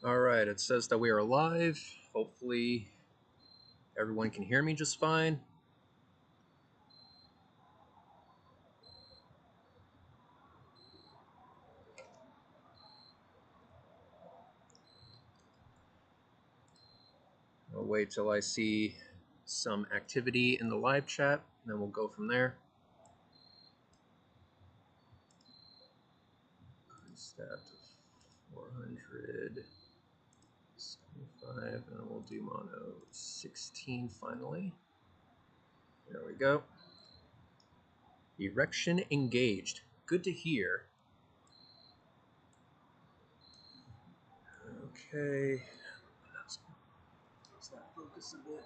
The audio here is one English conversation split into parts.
Alright, it says that we are live. Hopefully everyone can hear me just fine. I'll wait till I see some activity in the live chat, and then we'll go from there. Increase that to 475, and we'll do mono 16 finally. There we go. Erection engaged. Good to hear. Okay. Let's that focus a bit.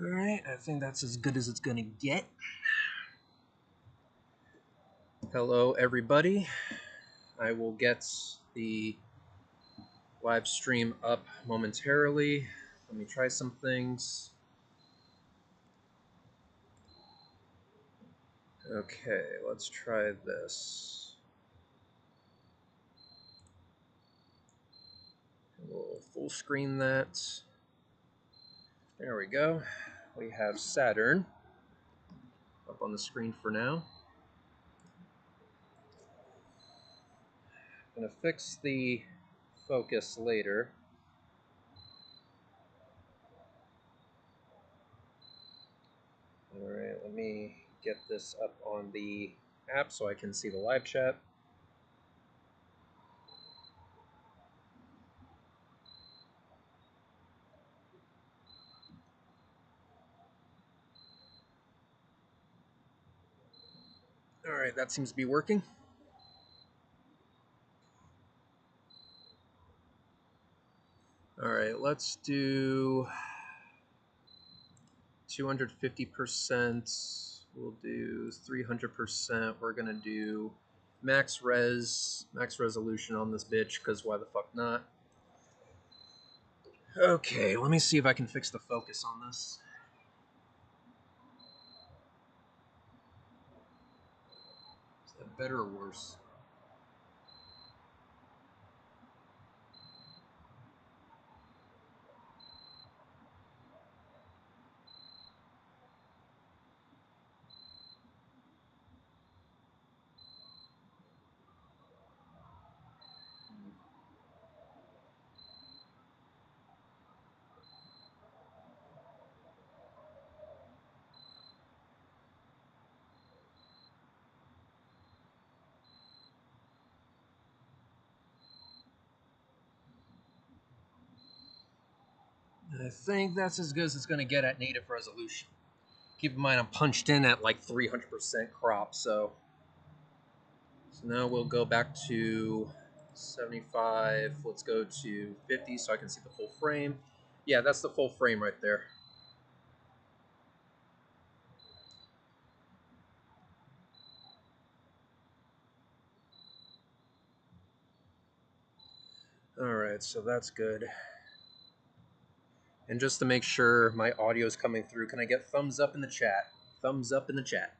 Alright, I think that's as good as it's gonna get. Hello, everybody. I will get the live stream up momentarily. Let me try some things. Okay, let's try this. We'll full screen that. There we go. We have Saturn up on the screen for now. I'm gonna fix the focus later. Alright, let me get this up on the app so I can see the live chat. Alright, that seems to be working. Alright, let's do 250%. We'll do 300%. We're gonna do max resolution on this bitch, because why the fuck not? Okay, let me see if I can fix the focus on this. Is that better or worse? I think that's as good as it's going to get at native resolution. Keep in mind I'm punched in at like 300% crop, so now we'll go back to 75. Let's go to 50 so I can see the full frame. Yeah, that's the full frame right there. Alright, so that's good. And just to make sure my audio is coming through, can I get thumbs up in the chat? Thumbs up in the chat.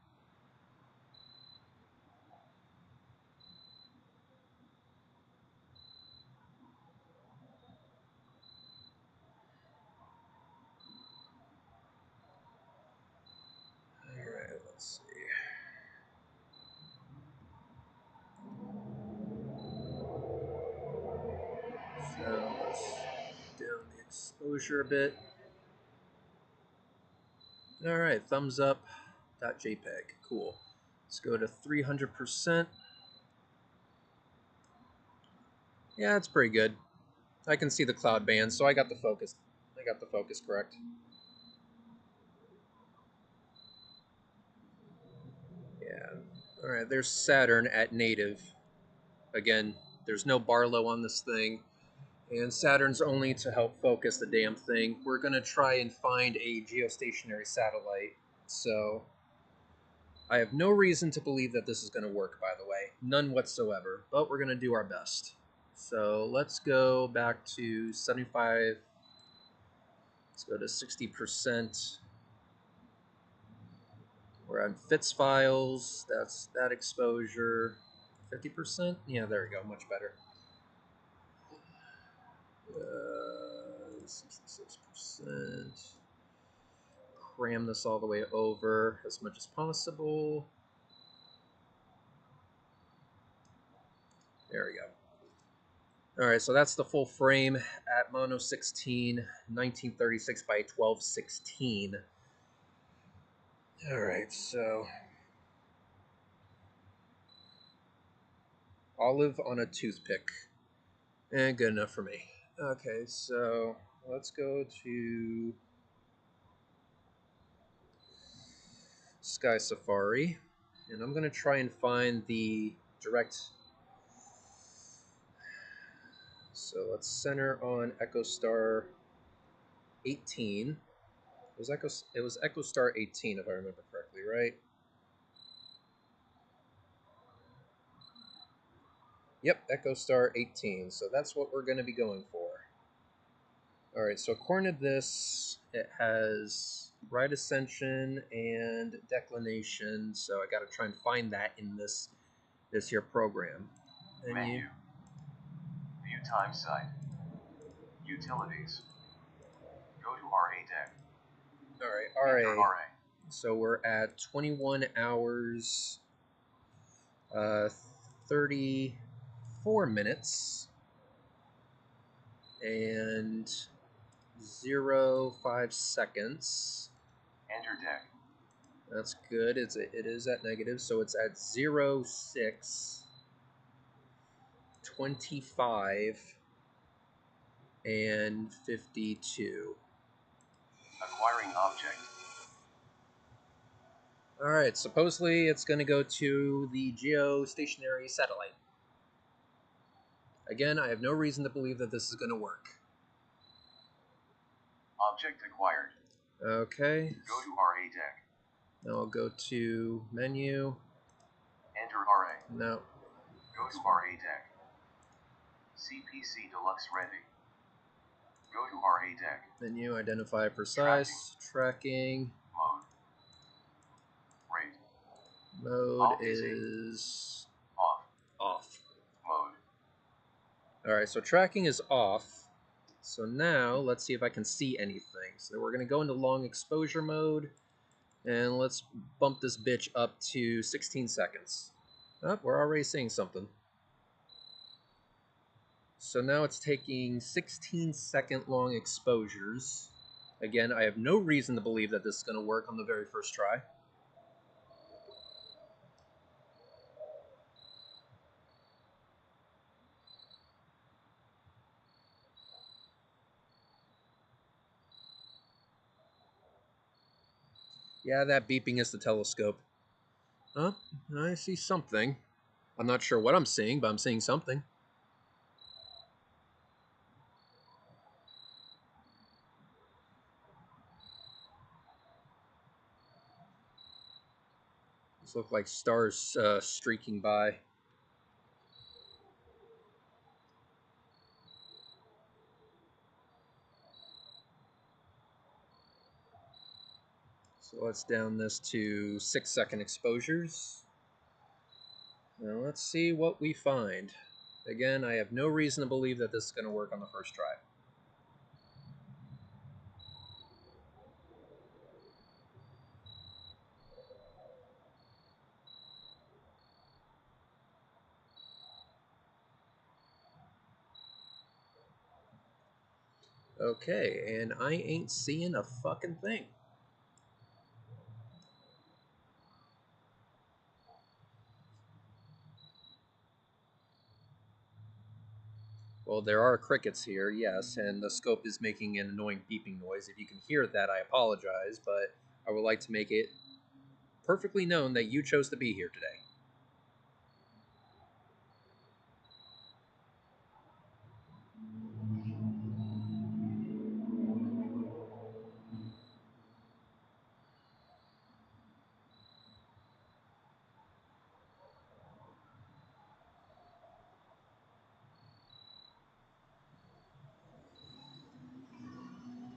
Alright, let's see. So let's down the exposure a bit. Alright, thumbs up. .jpg, cool. Let's go to 300%. Yeah, that's pretty good. I can see the cloud band, so I got the focus. I got the focus correct. Yeah. All right. Alright, there's Saturn at native. Again, there's no Barlow on this thing. And Saturn's only to help focus the damn thing. We're going to try and find a geostationary satellite. So, I have no reason to believe that this is going to work, by the way. None whatsoever. But we're going to do our best. So, let's go back to 75. Let's go to 60%. We're on FITS files. That's that exposure. 50%? Yeah, there we go. Much better. 66%. Cram this all the way over as much as possible. There we go. Alright, so that's the full frame at Mono 16, 1936 by 1216. Alright, so olive on a toothpick. And good enough for me. Okay, so let's go to Sky Safari. And I'm going to try and find the direct. So let's center on EchoStar 18. It was EchoStar 18 if I remember correctly, right? Yep, EchoStar 18. So that's what we're going to be going for. All right, so according to this, it has right ascension and declination. So I got to try and find that in this here program. Menu. View time site. Utilities. Go to RA deck. All right, Enter RA. RA. So we're at 21 hours, 34 minutes, and 0.5 seconds. Enter deck. That's good. It is at negative, so it's at 0.6, 25, and 52. Acquiring object. All right, supposedly it's going to go to the geostationary satellite. Again, I have no reason to believe that this is going to work. Object acquired. Okay. Go to RA deck. Now I'll go to menu. Enter RA. No. Go to RA deck. CPC Deluxe ready. Go to RA deck. Menu, identify precise, tracking. Mode. Rate. Mode Off is off. off. Mode. Alright, so tracking is off. So now, let's see if I can see anything. So we're going to go into long exposure mode. And let's bump this bitch up to 16 seconds. Oh, we're already seeing something. So now it's taking 16-second long exposures. Again, I have no reason to believe that this is going to work on the very first try. Yeah, that beeping is the telescope. Oh, I see something. I'm not sure what I'm seeing, but I'm seeing something. These look like stars streaking by. So let's down this to 6-second exposures. Now let's see what we find. Again, I have no reason to believe that this is going to work on the first try. Okay, and I ain't seeing a fucking thing. Well, there are crickets here, yes, and the scope is making an annoying beeping noise. If you can hear that, I apologize, but I would like to make it perfectly known that you chose to be here today.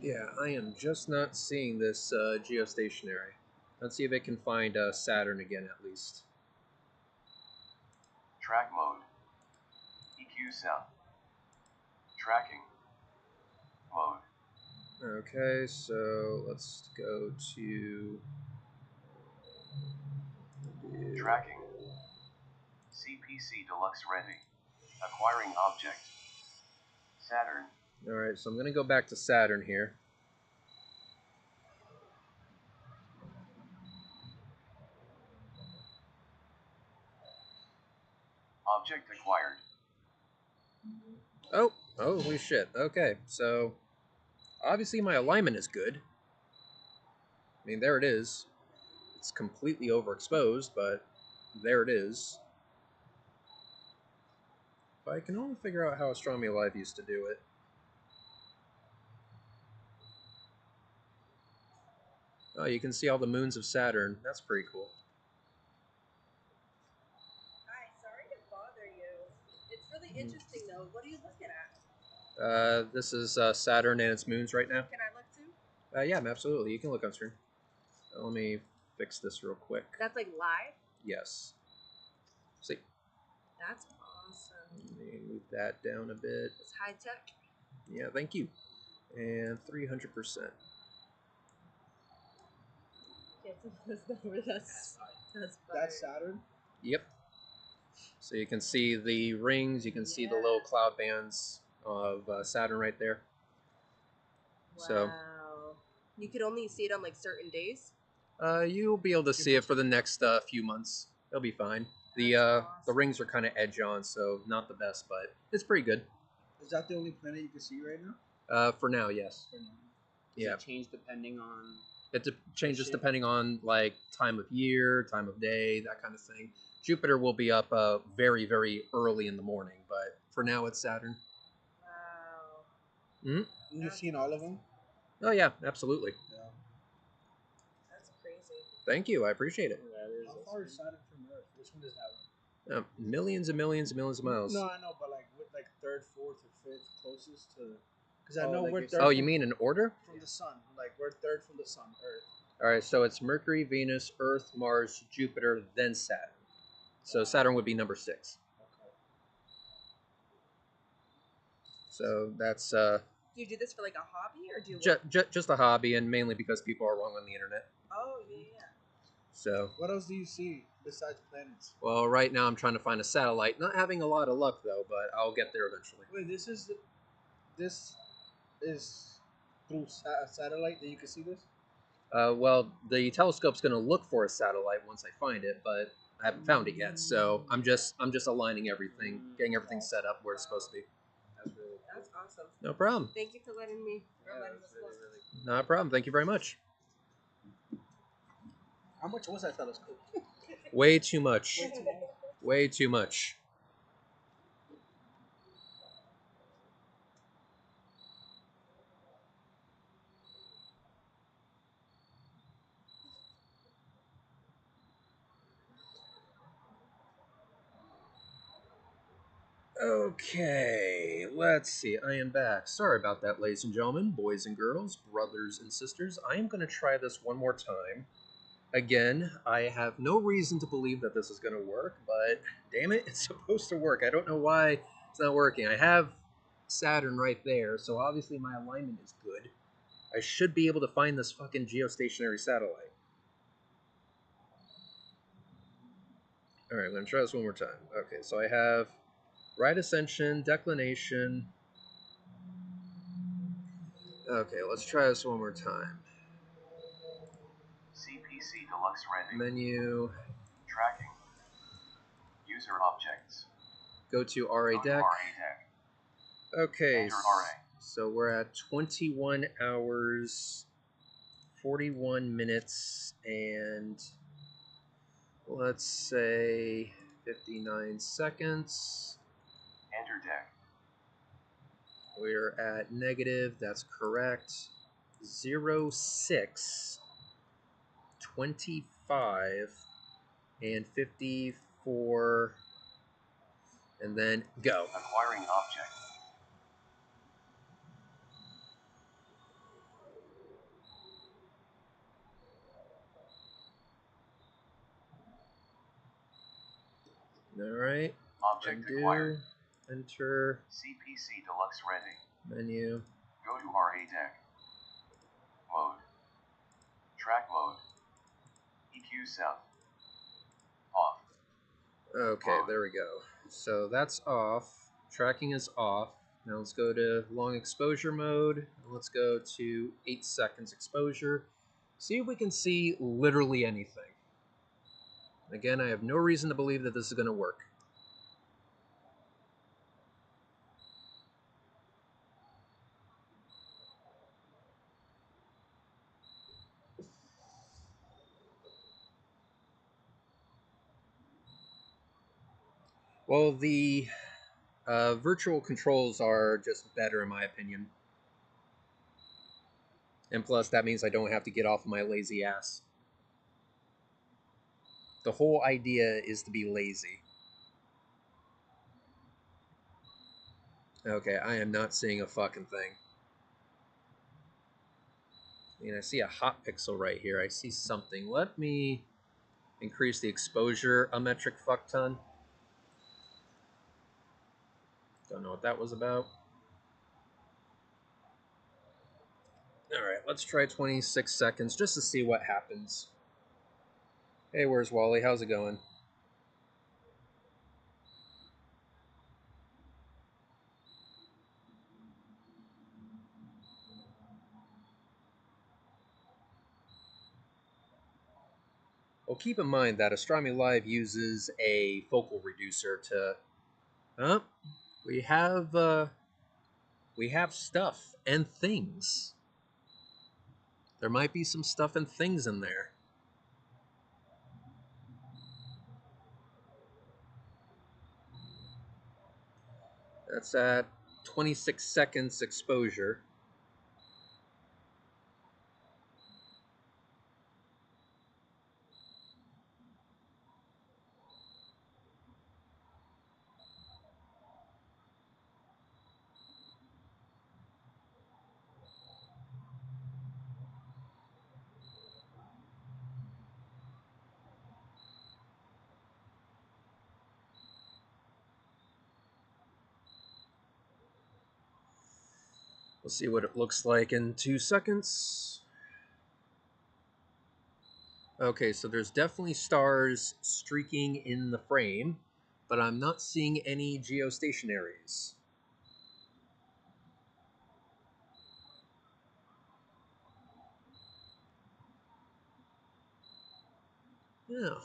Yeah, I am just not seeing this geostationary. Let's see if it can find Saturn again at least. Track mode. EQ cell. Tracking mode. Okay, so let's go to Tracking. CPC Deluxe ready. Acquiring object. Saturn. Alright, so I'm going to go back to Saturn here. Object acquired. Oh, holy shit. Okay, so obviously my alignment is good. I mean, there it is. It's completely overexposed, but there it is. If I can only figure out how Astronomy Live used to do it. Oh, you can see all the moons of Saturn. That's pretty cool. Hi, sorry to bother you. It's really interesting though. What are you looking at? This is Saturn and its moons right now. Can I look too? Yeah, absolutely. You can look on stream. Let me fix this real quick. That's like live? Yes. See? That's awesome. Let me move that down a bit. It's high tech. Yeah, thank you. And 300%. That's Saturn. Yep. So you can see the rings, you can see the little cloud bands of Saturn right there. Wow. So You could only see it on like certain days? you'll be able to see it for the next few months. It'll be fine. The Awesome. the rings are kind of edge on, so not the best, but it's pretty good. Is that the only planet you can see right now? For now, yes. Does Yeah. it change depending on? It changes Shit. depending on like time of year, time of day, that kind of thing. Jupiter will be up very, very early in the morning, but for now it's Saturn. Wow. You've seen all of them? Oh yeah, absolutely. Yeah. That's crazy. Thank you, I appreciate it. How far is Saturn from Earth? Which one is that one? Millions and millions and millions of miles. No, I know, but like with like third, fourth, or fifth closest to. Because I know we're third. Oh, you mean in order? From the sun? Like we're third from the sun, Earth. All right, so it's Mercury, Venus, Earth, Mars, Jupiter, then Saturn. So Saturn would be number 6. Okay. So that's Do you do this for like a hobby or do you just a hobby, and mainly because people are wrong on the internet. Oh yeah. So What else do you see besides planets? well, right now I'm trying to find a satellite. Not having a lot of luck though, but I'll get there eventually. Wait, this is through a satellite that you can see this? Well, the telescope's going to look for a satellite once I find it, but I haven't found it yet. So I'm just aligning everything, getting everything set up where it's supposed to be. That's really cool. That's awesome. No problem. Thank you for letting me letting That's us look. really Not a problem. Thank you very much. How much was that telescope? Way too much. Way too much. Okay, let's see. I am back. Sorry about that, ladies and gentlemen, boys and girls, brothers and sisters. I am going to try this one more time. Again, I have no reason to believe that this is going to work, but damn it, it's supposed to work. I don't know why it's not working. I have Saturn right there, so obviously my alignment is good. I should be able to find this fucking geostationary satellite. Alright, I'm going to try this one more time. Okay, so I have right ascension, declination. Okay, let's try this one more time. CPC Deluxe ready. Menu. Tracking. User objects. Go to RA Go to deck. RA deck. Okay, Enter RA. so we're at 21 hours, 41 minutes, and let's say 59 seconds. Enter deck. We're at negative, that's correct. 06, 25, and 54, and then go. Acquiring object. Alright. Object Undo. acquired. Enter. CPC Deluxe ready. Menu. Go to RA deck. Mode. Track mode. EQ south. Off. Okay, there we go. So that's off. Tracking is off. Now let's go to long exposure mode. Let's go to 8 seconds exposure. See if we can see literally anything. Again, I have no reason to believe that this is going to work. Well, the virtual controls are just better in my opinion. And plus, that means I don't have to get off of my lazy ass. The whole idea is to be lazy. Okay, I am not seeing a fucking thing. I mean, I see a hot pixel right here. I see something. Let me increase the exposure a metric fuck ton. Don't know what that was about. Alright, let's try 26 seconds just to see what happens. Hey, where's Wally? How's it going? Well, keep in mind that Astronomy Live uses a focal reducer to... Oh, we have stuff and things. There might be some stuff and things in there. That's at 26 seconds exposure. We'll see what it looks like in 2 seconds. Okay, so there's definitely stars streaking in the frame, but I'm not seeing any geostationaries. Yeah.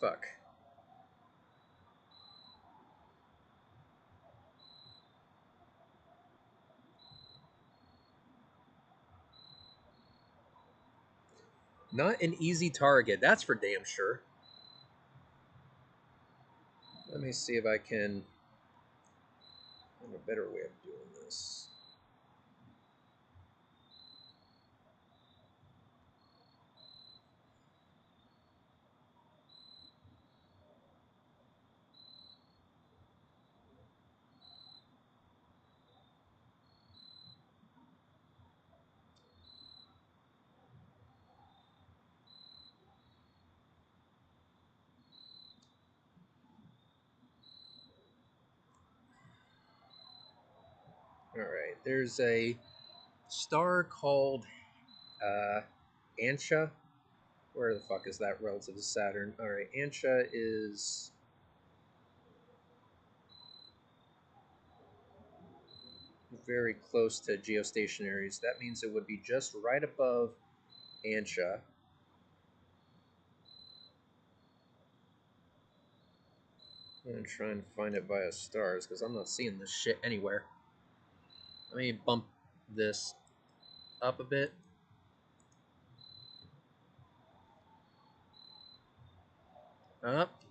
Fuck. Not an easy target, that's for damn sure. Let me see if I can find a better way of doing this. Alright, there's a star called Ancha. Where the fuck is that relative to Saturn? Alright, Ancha is very close to geostationaries. That means it would be just right above Ancha. I'm gonna try and find it via stars because I'm not seeing this shit anywhere. Let me bump this up a bit.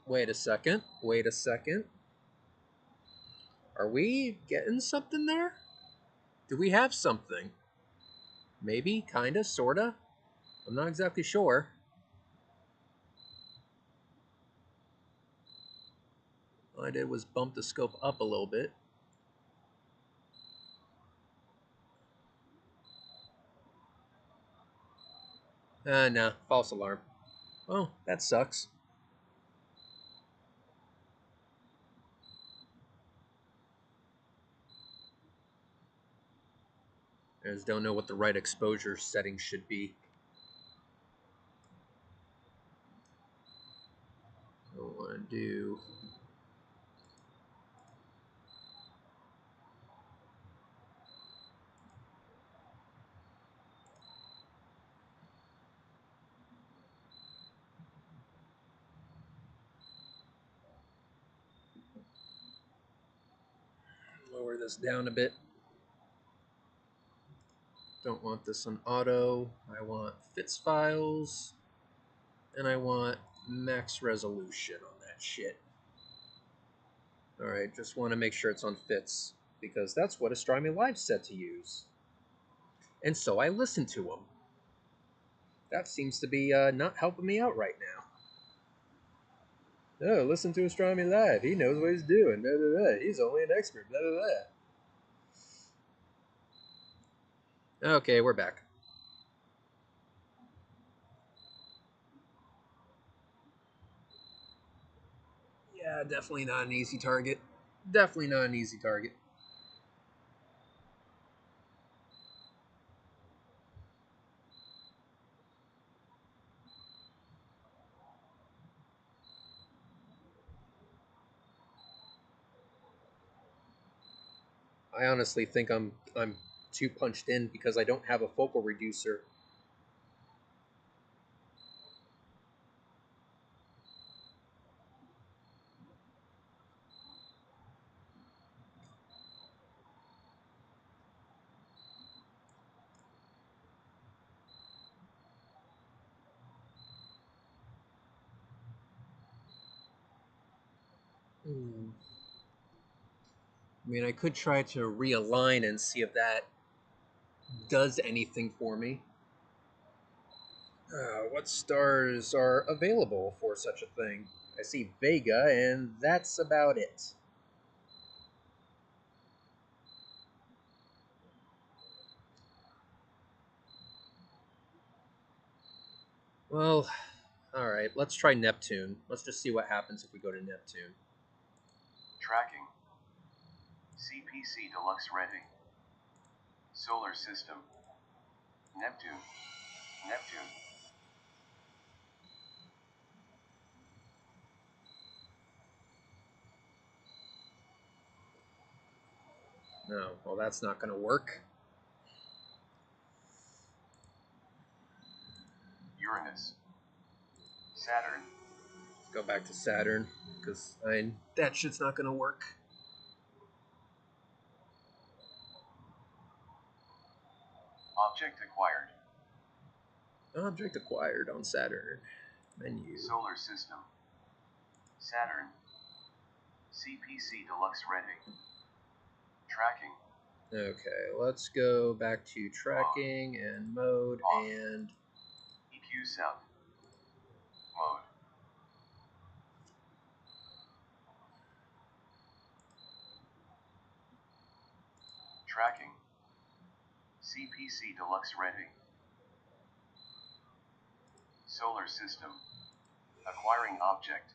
Wait a second. Wait a second. Are we getting something there? Do we have something? Maybe, kinda, sorta. I'm not exactly sure. All I did was bump the scope up a little bit. Nah, false alarm. Oh, that sucks. I just don't know what the right exposure setting should be. I want to do... Lower this down a bit. Don't want this on auto. I want fits files. And I want max resolution on that shit. Alright, just want to make sure it's on fits, because that's what Astronomy Live said to use. And so I listened to him. That seems to be not helping me out right now. Oh, listen to Astronomy Live. He knows what he's doing. Blah, blah, blah. He's only an expert. Blah, blah, blah. Okay, we're back. Yeah, definitely not an easy target. Definitely not an easy target. I honestly think I'm too punched in because I don't have a focal reducer. I mean, I could try to realign and see if that does anything for me. What stars are available for such a thing? I see Vega, and that's about it. Well, alright, let's try Neptune. Let's just see what happens if we go to Neptune. Tracking. CPC Deluxe Ready. Solar System. Neptune. Neptune. No, well, that's not going to work. Uranus. Saturn. Let's go back to Saturn, because that shit's not going to work. Object acquired. Object acquired on Saturn. Menu. Solar System. Saturn. CPC Deluxe Ready. Tracking. Okay, let's go back to tracking and mode and EQ South. Mode. Tracking. CPC Deluxe Ready. Solar System. Acquiring object.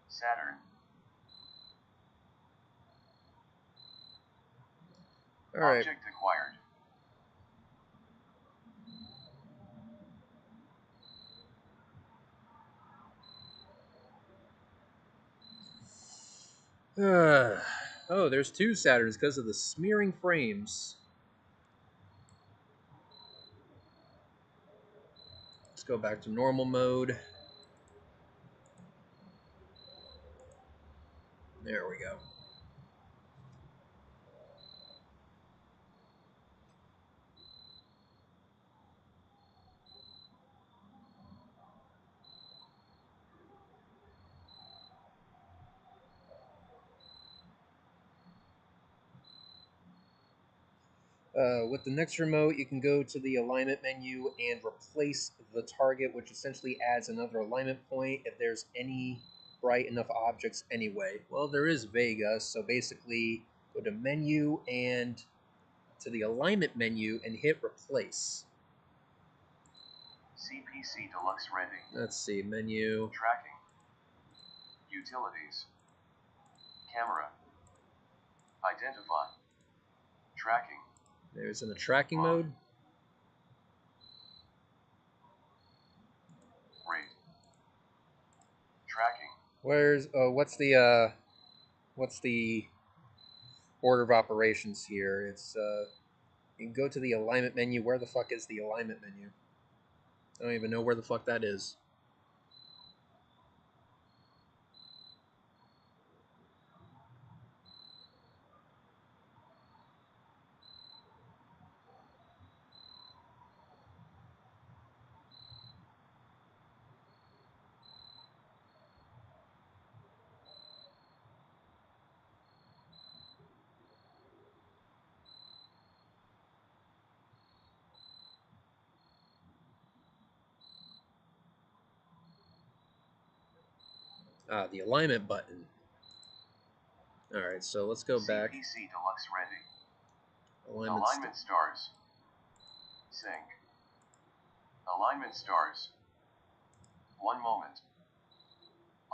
Saturn. Alright. Object acquired. Oh, there's two Saturns because of the smearing frames. Let's go back to normal mode. There we go. With the next remote, you can go to the alignment menu and replace the target, which essentially adds another alignment point if there's any bright enough objects anyway. Well, there is Vega, so basically go to menu and to the alignment menu and hit replace. CPC Deluxe Ready. Let's see, menu. Tracking. Utilities. Camera. Identify. Tracking. There's in the tracking Mode. mode. Rate. Tracking. Where's what's the order of operations here? It's you can go to the alignment menu. Where the fuck is the alignment menu? I don't even know where the fuck that is. The alignment button. Alright, so let's go back. CPC Deluxe ready. Alignment stars. Sync. Alignment stars. 1 moment.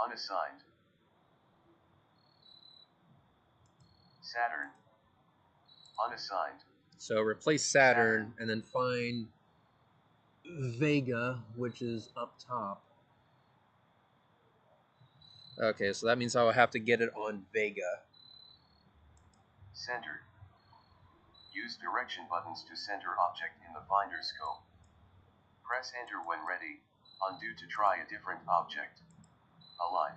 Unassigned. Saturn. Unassigned. So replace Saturn and then find Vega, which is up top. Okay, so that means I will have to get it on Vega. Center. Use direction buttons to center object in the finder scope. Press enter when ready. Undo to try a different object. Align.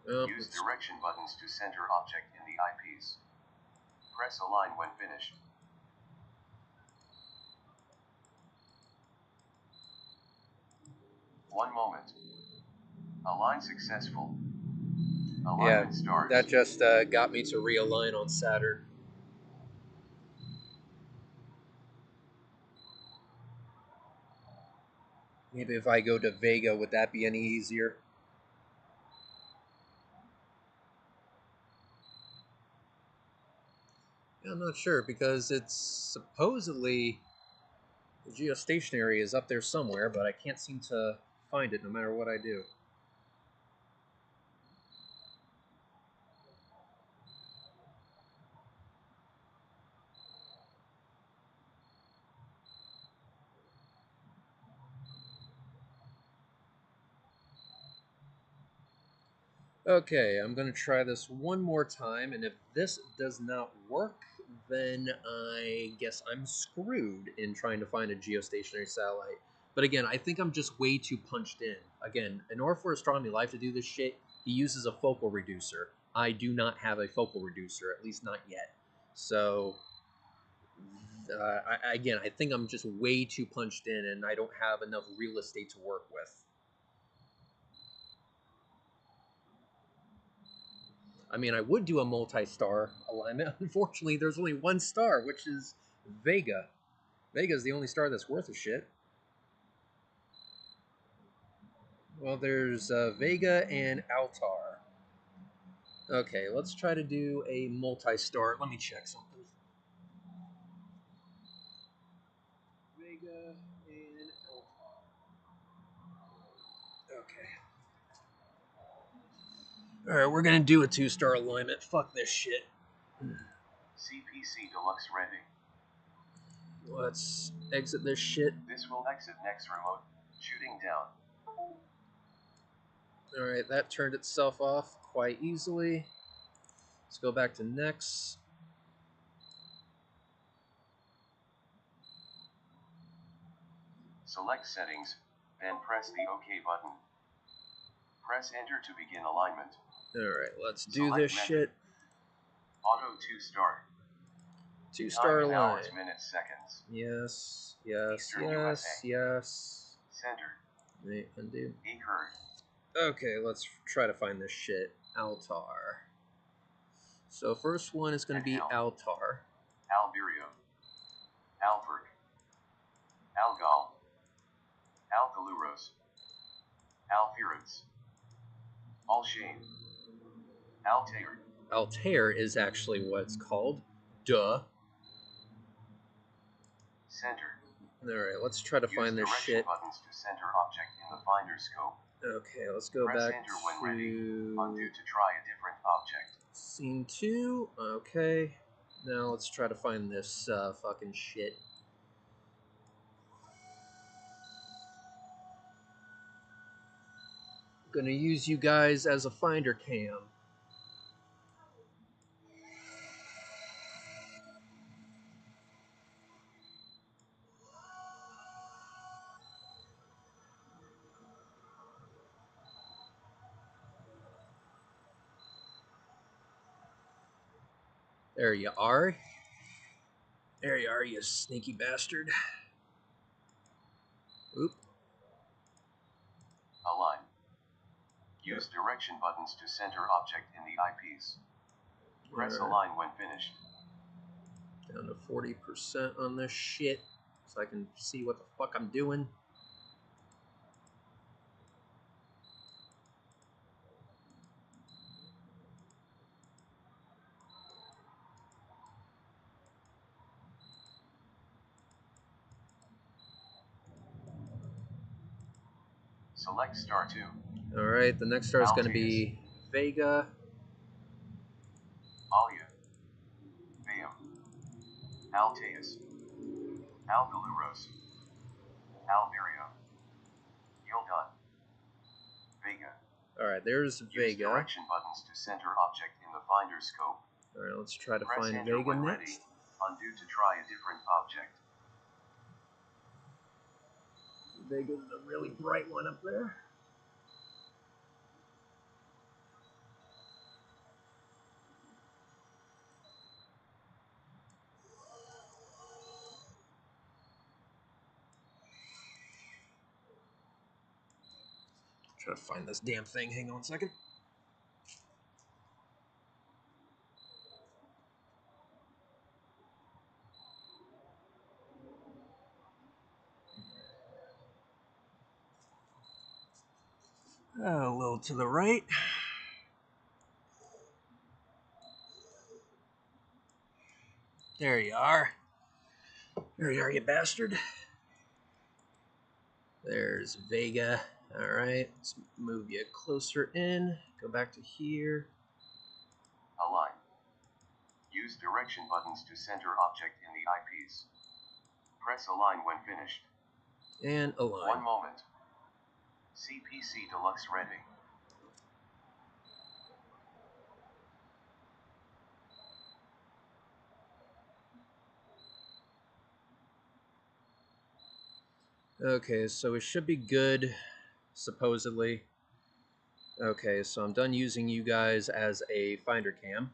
Use direction buttons to center object in the eyepiece. Press align when finished. One moment. Align successful. Alignment stars. That just got me to realign on Saturn. Maybe if I go to Vega, would that be any easier? Yeah, I'm not sure, because it's supposedly the geostationary is up there somewhere, but I can't seem to find it no matter what I do. Okay, I'm going to try this one more time, and if this does not work, then I guess I'm screwed in trying to find a geostationary satellite. But again, I think I'm just way too punched in. Again, in order for Astronomy Live to do this shit, he uses a focal reducer. I do not have a focal reducer, at least not yet. So, again, I think I'm just way too punched in, and I don't have enough real estate to work with. I mean, I would do a multi-star alignment. Unfortunately, there's only one star, which is Vega. Vega is the only star that's worth a shit. Well, there's Vega and Altar. Okay, let's try to do a multi-star. Let me check something. Vega and Altar. Okay. Alright, we're gonna do a 2-star alignment. Fuck this shit. CPC Deluxe ready. Let's exit this shit. This will exit next remote. Shooting down. Alright, that turned itself off quite easily. Let's go back to next. Select settings, then press the OK button. Press enter to begin alignment. Alright, let's do Select this method. shit. Auto 2-star. 2-star line. Hours, minutes, seconds. Yes, yes, Eastern yes, USA. yes. Center. Wait, undo. Current. Okay, let's try to find this shit. Altar. So first one is going to be Altar. Alberio. Alberg. Algal. Alcaluros. Alfirans. Alshane. Altair. Altair is actually what it's called. Duh. Center. Alright, let's try to find this shit. Buttons to center object in the finder scope. Okay, let's go Press back enter when to ready. Undo to try a different object. scene 2. Okay. Now let's try to find this fucking shit. Gonna use you guys as a finder cam. There you are. There you are, you sneaky bastard. Oop. Align. Use direction buttons to center object in the eyepiece. Press align when finished. Down to 40% on this shit, so I can see what the fuck I'm doing. Select star 2. Alright, the next star is going to be Vega. Alia. Veum. Alteus. Alvaluros. Alvario. Yildan. Vega. Alright, there's Use Vega. direction buttons to center object in the finder scope. Alright, let's try to Press find enter Vega when next. ready. Undo to try a different object. Vega's a really bright one up there. Try to find this damn thing. Hang on a second. A little to the right. There you are. There you are, you bastard. There's Vega. Alright, let's move you closer in. Go back to here. Align. Use direction buttons to center object in the eyepiece. Press align when finished. And align. 1 moment. CPC Deluxe ready. Okay, so it should be good, supposedly. Okay, so I'm done using you guys as a finder cam.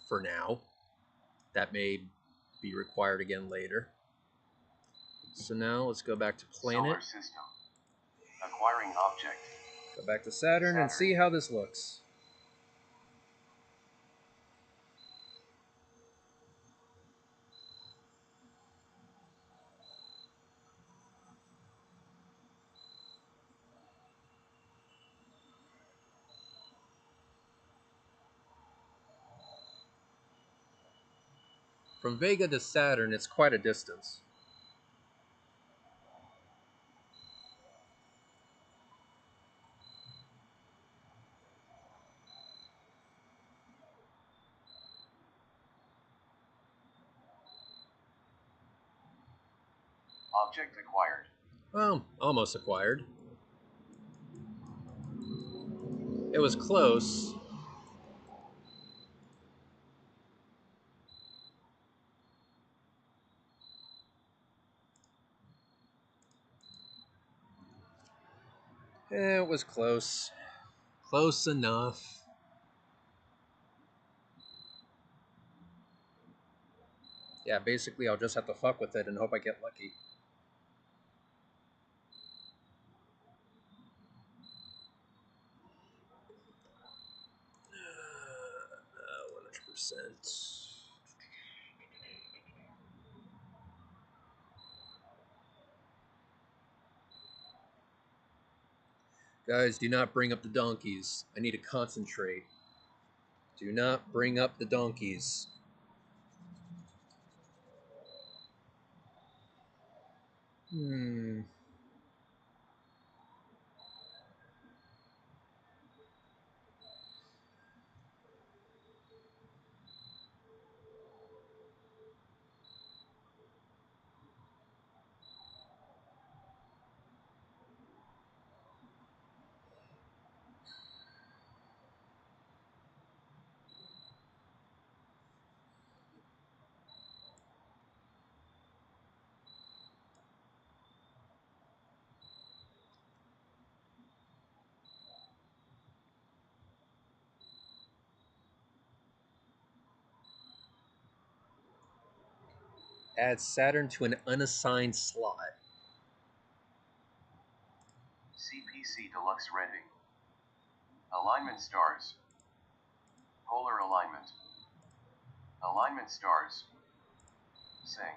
For now. That may be required again later. So now let's go back to Planet. Solar system. Acquiring object. Go back to Saturn and see how this looks. From Vega to Saturn, it's quite a distance. Object acquired. Well, almost acquired. It was close. It was close. Close enough. Yeah, basically I'll just have to fuck with it and hope I get lucky. 100%. Guys, do not bring up the donkeys. I need to concentrate. Do not bring up the donkeys. Add Saturn to an unassigned slot. CPC Deluxe Ready. Alignment stars. Polar alignment. Alignment stars. Sync.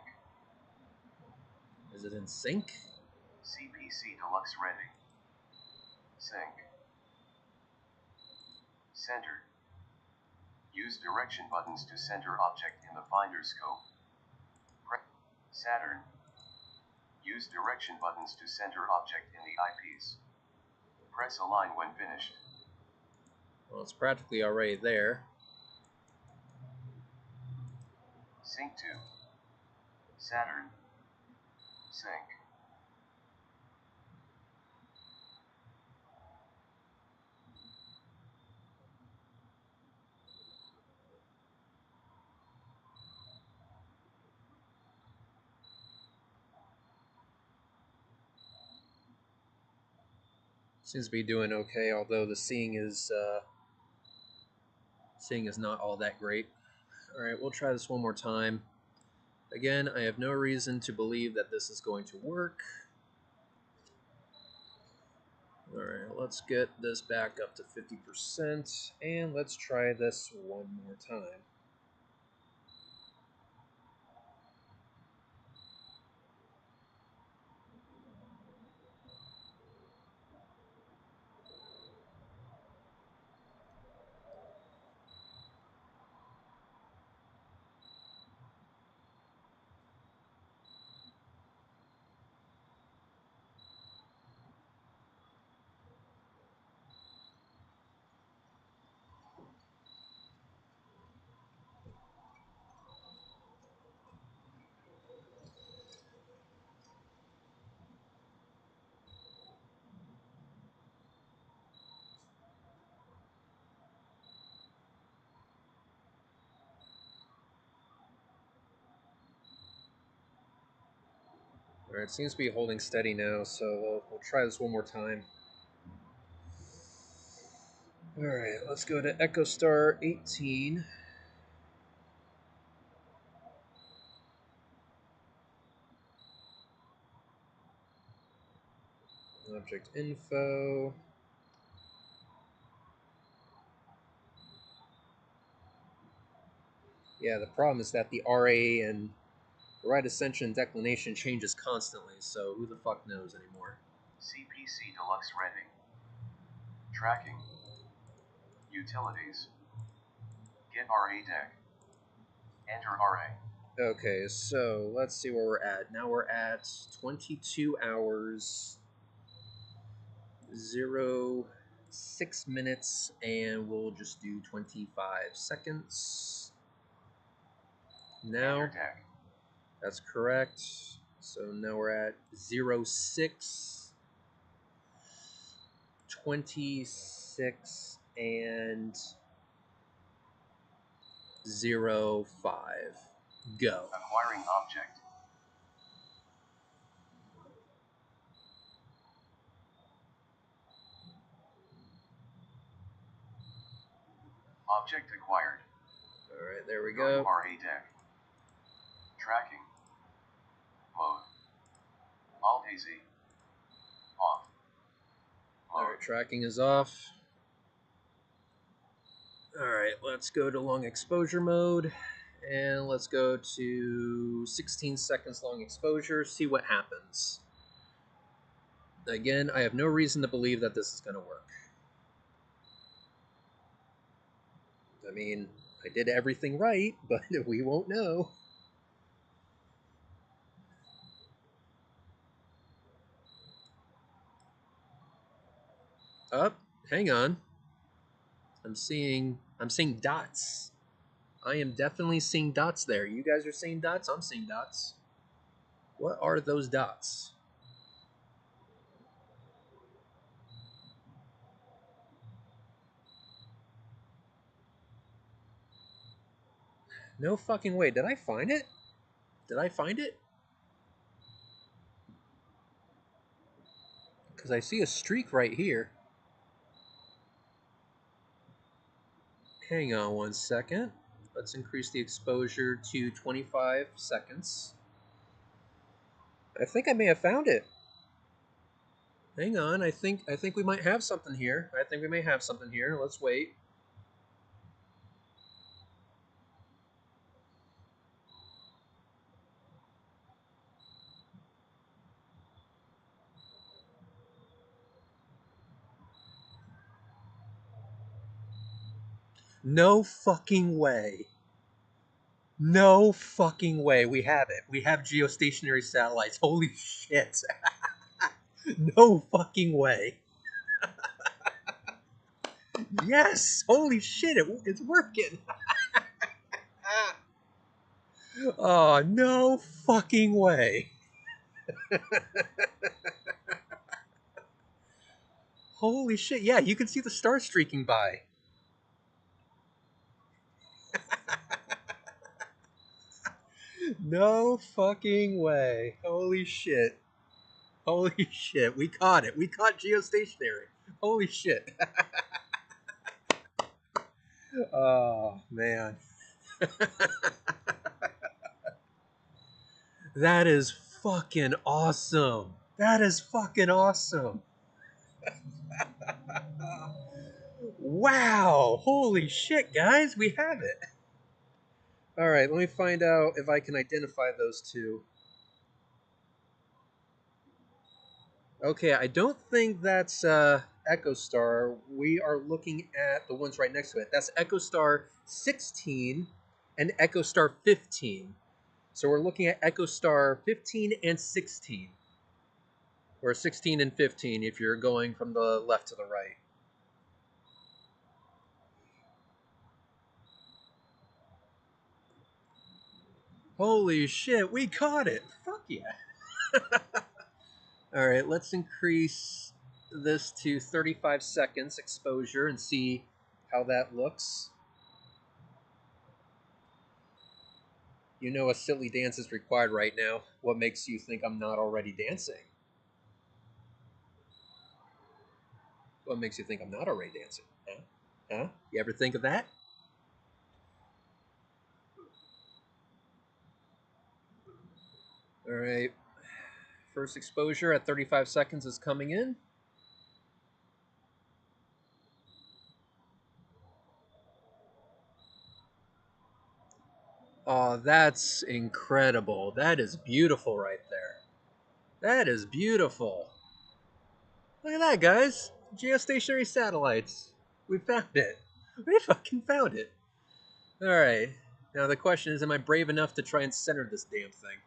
Is it in sync? CPC Deluxe Ready. Sync. Center. Use direction buttons to center object in the finder scope. Saturn. Use direction buttons to center object in the eyepiece. Press align when finished. Well, it's practically already there. Sync to Saturn. Sync. Seems to be doing okay, although the seeing is not all that great. Alright, we'll try this one more time. Again, I have no reason to believe that this is going to work. Alright, let's get this back up to 50%, and let's try this one more time. Alright, it seems to be holding steady now, so we'll try this one more time. Alright, let's go to Echo Star 18. Object info. Yeah, the problem is that the RA and right ascension declination changes constantly, so who the fuck knows anymore. CPC Deluxe Ready. Tracking. Utilities. Get RA deck. Enter RA. Okay, so let's see where we're at. Now we're at 22 hours, 6 minutes, and we'll just do 25 seconds. Now, Enter deck. that's correct. So now we're at 06, 26, and 05. Go. Acquiring object. Object acquired. Alright, there we Go to go. RA deck. Tracking. Mode. Alt AZ. Off. Mode. Alright, tracking is off. Alright, let's go to long exposure mode. And let's go to 16 seconds long exposure, see what happens. Again, I have no reason to believe that this is going to work. I mean, I did everything right, but we won't know. Up, hang on. I'm seeing dots. I am definitely seeing dots there. You guys are seeing dots? I'm seeing dots. What are those dots? No fucking way. Did I find it? Did I find it? Because I see a streak right here. Hang on one second. Let's increase the exposure to 25 seconds. I think I may have found it. Hang on, I think we might have something here. I think we may have something here. Let's wait. No fucking way. No fucking way. We have it. We have geostationary satellites. Holy shit. No fucking way. Yes. Holy shit. It's working. Oh, no fucking way. Holy shit. Yeah, you can see the stars streaking by. No fucking way. Holy shit. Holy shit. We caught it. We caught geostationary. Holy shit. Oh, man. That is fucking awesome. That is fucking awesome. Wow. Holy shit, guys. We have it. All right, let me find out if I can identify those two. Okay, I don't think that's Echo Star. We are looking at the ones right next to it. That's Echo Star 16 and Echo Star 15. So we're looking at Echo Star 15 and 16. Or 16 and 15 if you're going from the left to the right. Holy shit, we caught it! Fuck yeah! Alright, let's increase this to 35 seconds exposure and see how that looks. You know a silly dance is required right now. What makes you think I'm not already dancing? What makes you think I'm not already dancing? Huh? Huh? You ever think of that? Alright. First exposure at 35 seconds is coming in. Oh, that's incredible. That is beautiful right there. That is beautiful. Look at that, guys. Geostationary satellites. We found it. We fucking found it. Alright. Now the question is, am I brave enough to try and center this damn thing?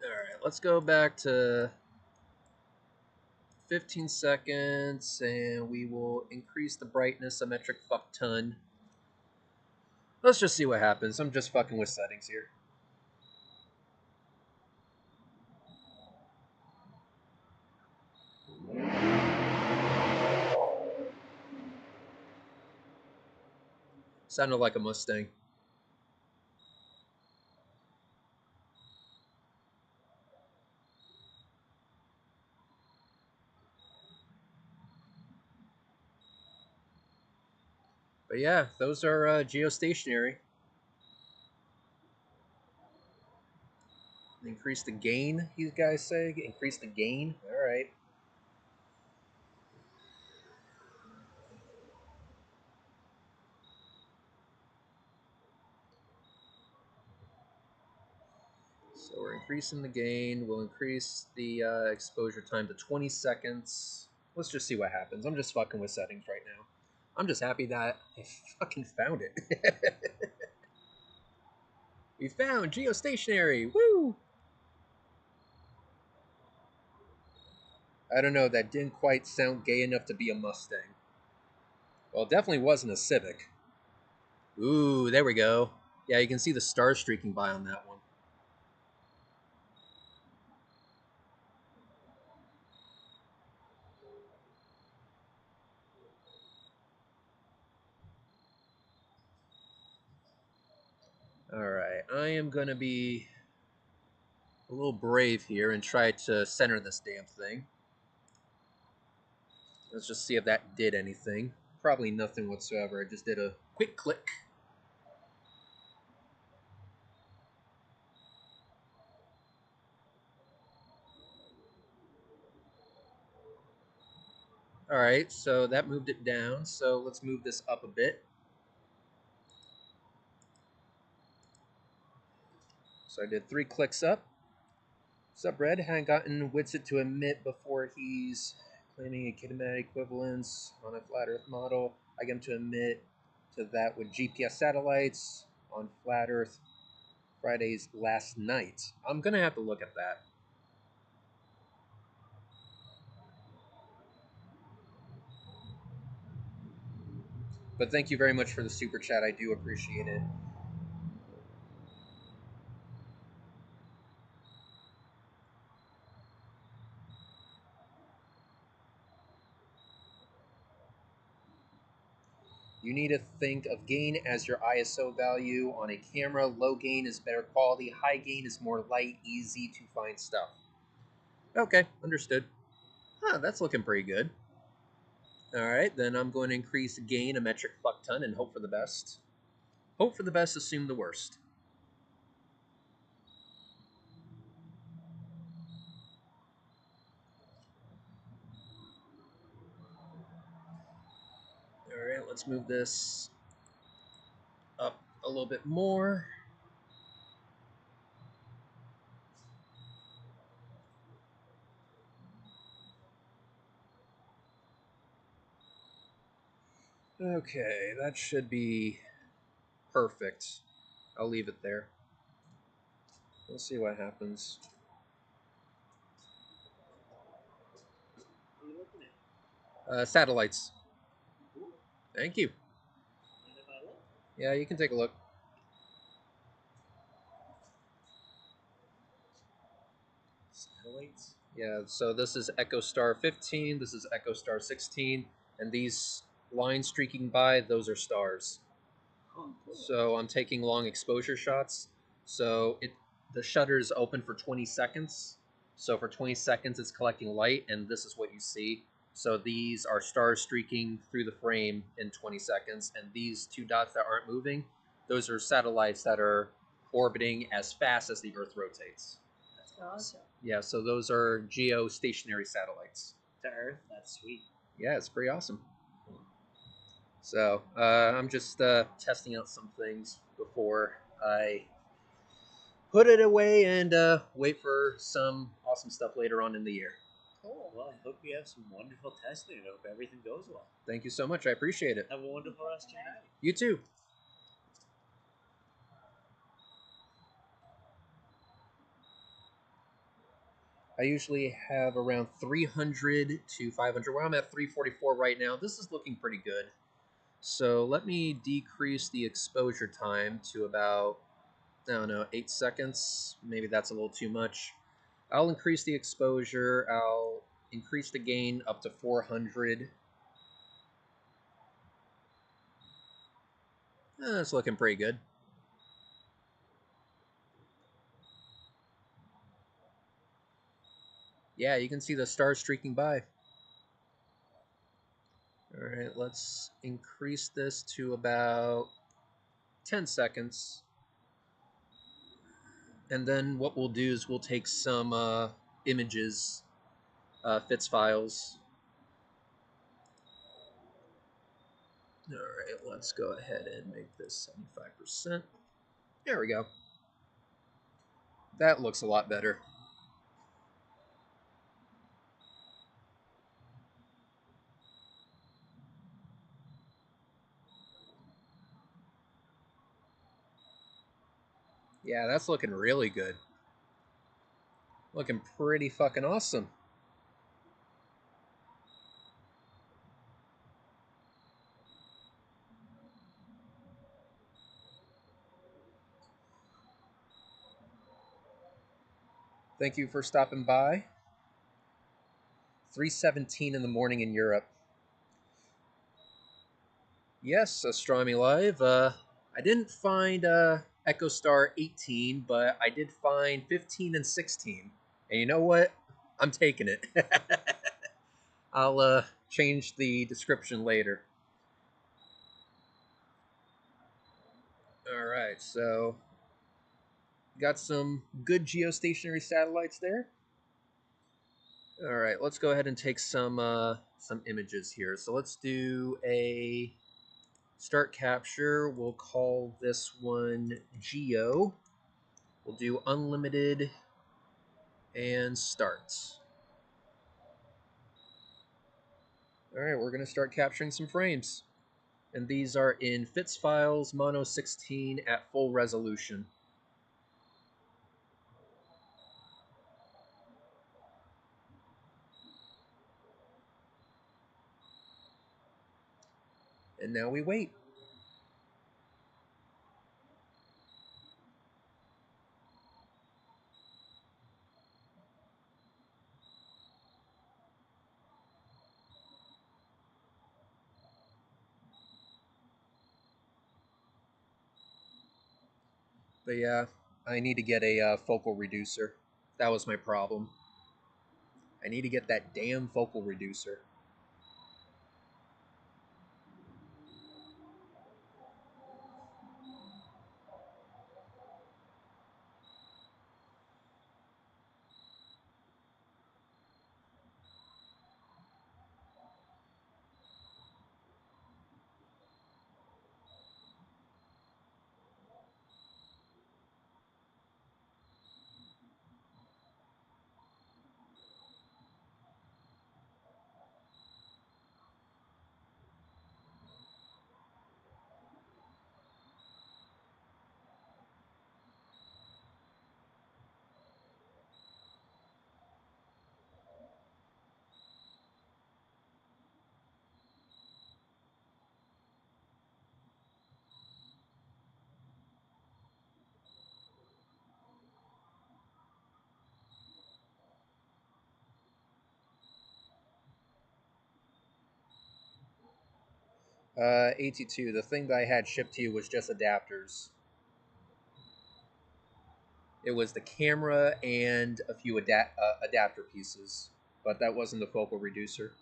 Alright, let's go back to 15 seconds and we will increase the brightness a metric fuck ton. Let's just see what happens. I'm just fucking with settings here. Sounded like a Mustang. But yeah, those are geostationary. Increase the gain, you guys say? Increase the gain? Alright. So we're increasing the gain. We'll increase the exposure time to 20 seconds. Let's just see what happens. I'm just fucking with settings right now. I'm just happy that I fucking found it. We found geostationary. Woo! I don't know. That didn't quite sound gay enough to be a Mustang. Well, it definitely wasn't a Civic. Ooh, there we go. Yeah, you can see the stars streaking by on that one. Alright, I am going to be a little brave here and try to center this damn thing. Let's just see if that did anything. Probably nothing whatsoever. I just did a quick click. Alright, so that moved it down. So let's move this up a bit. So I did 3 clicks up. Subred hadn't gotten Witsit to emit before he's claiming a kinematic equivalence on a flat Earth model. I get him to emit to that with GPS satellites on flat Earth Friday's last night. I'm gonna have to look at that. But thank you very much for the super chat. I do appreciate it. You need to think of gain as your ISO value on a camera. Low gain is better quality. High gain is more light, easy to find stuff. Okay, understood. Huh, that's looking pretty good. Alright, then I'm going to increase gain a metric ton and hope for the best. Hope for the best, assume the worst. Alright, let's move this up a little bit more. Okay, that should be perfect. I'll leave it there. We'll see what happens. What are you looking at? Satellites. Ooh. Thank you. Mind if I look? Yeah, you can take a look. Satellites. Yeah, so this is Echo Star 15, this is Echo Star 16, and these lines streaking by, those are stars. Oh, cool. So I'm taking long exposure shots. So the shutter is open for 20 seconds. So for 20 seconds, it's collecting light, and this is what you see. So these are stars streaking through the frame in 20 seconds, and these 2 dots that aren't moving, those are satellites that are orbiting as fast as the Earth rotates. That's awesome. Yeah, so those are geostationary satellites. To Earth, that's sweet. Yeah, it's pretty awesome. So I'm just testing out some things before I put it away and wait for some awesome stuff later on in the year. Cool. Well, I hope you have some wonderful testing. I hope everything goes well. Thank you so much. I appreciate it. Have a wonderful rest of your night. You too. I usually have around 300 to 500. Well, I'm at 344 right now. This is looking pretty good. So let me decrease the exposure time to about, I don't know, 8 seconds. Maybe that's a little too much. I'll increase the exposure. I'll increase the gain up to 400. That's looking pretty good. Yeah, you can see the stars streaking by. All right, let's increase this to about 10 seconds. And then what we'll do is we'll take some images, FITS files. All right, let's go ahead and make this 75%. There we go. That looks a lot better. Yeah, that's looking really good. Looking pretty fucking awesome. Thank you for stopping by. 3:17 in the morning in Europe. Yes, Astronomy Live. I didn't find Echo Star 18, but I did find 15 and 16. And you know what? I'm taking it. I'll change the description later. Alright, so got some good geostationary satellites there. Alright, let's go ahead and take some images here. So let's do a start capture. We'll call this one Geo. We'll do unlimited and start. Alright, we're going to start capturing some frames. And these are in FITS files, Mono 16 at full resolution. And now we wait. But yeah, I need to get a focal reducer. That was my problem. I need to get that damn focal reducer. AT2, the thing that I had shipped to you was just adapters. It was the camera and a few adapter pieces, but that wasn't the focal reducer.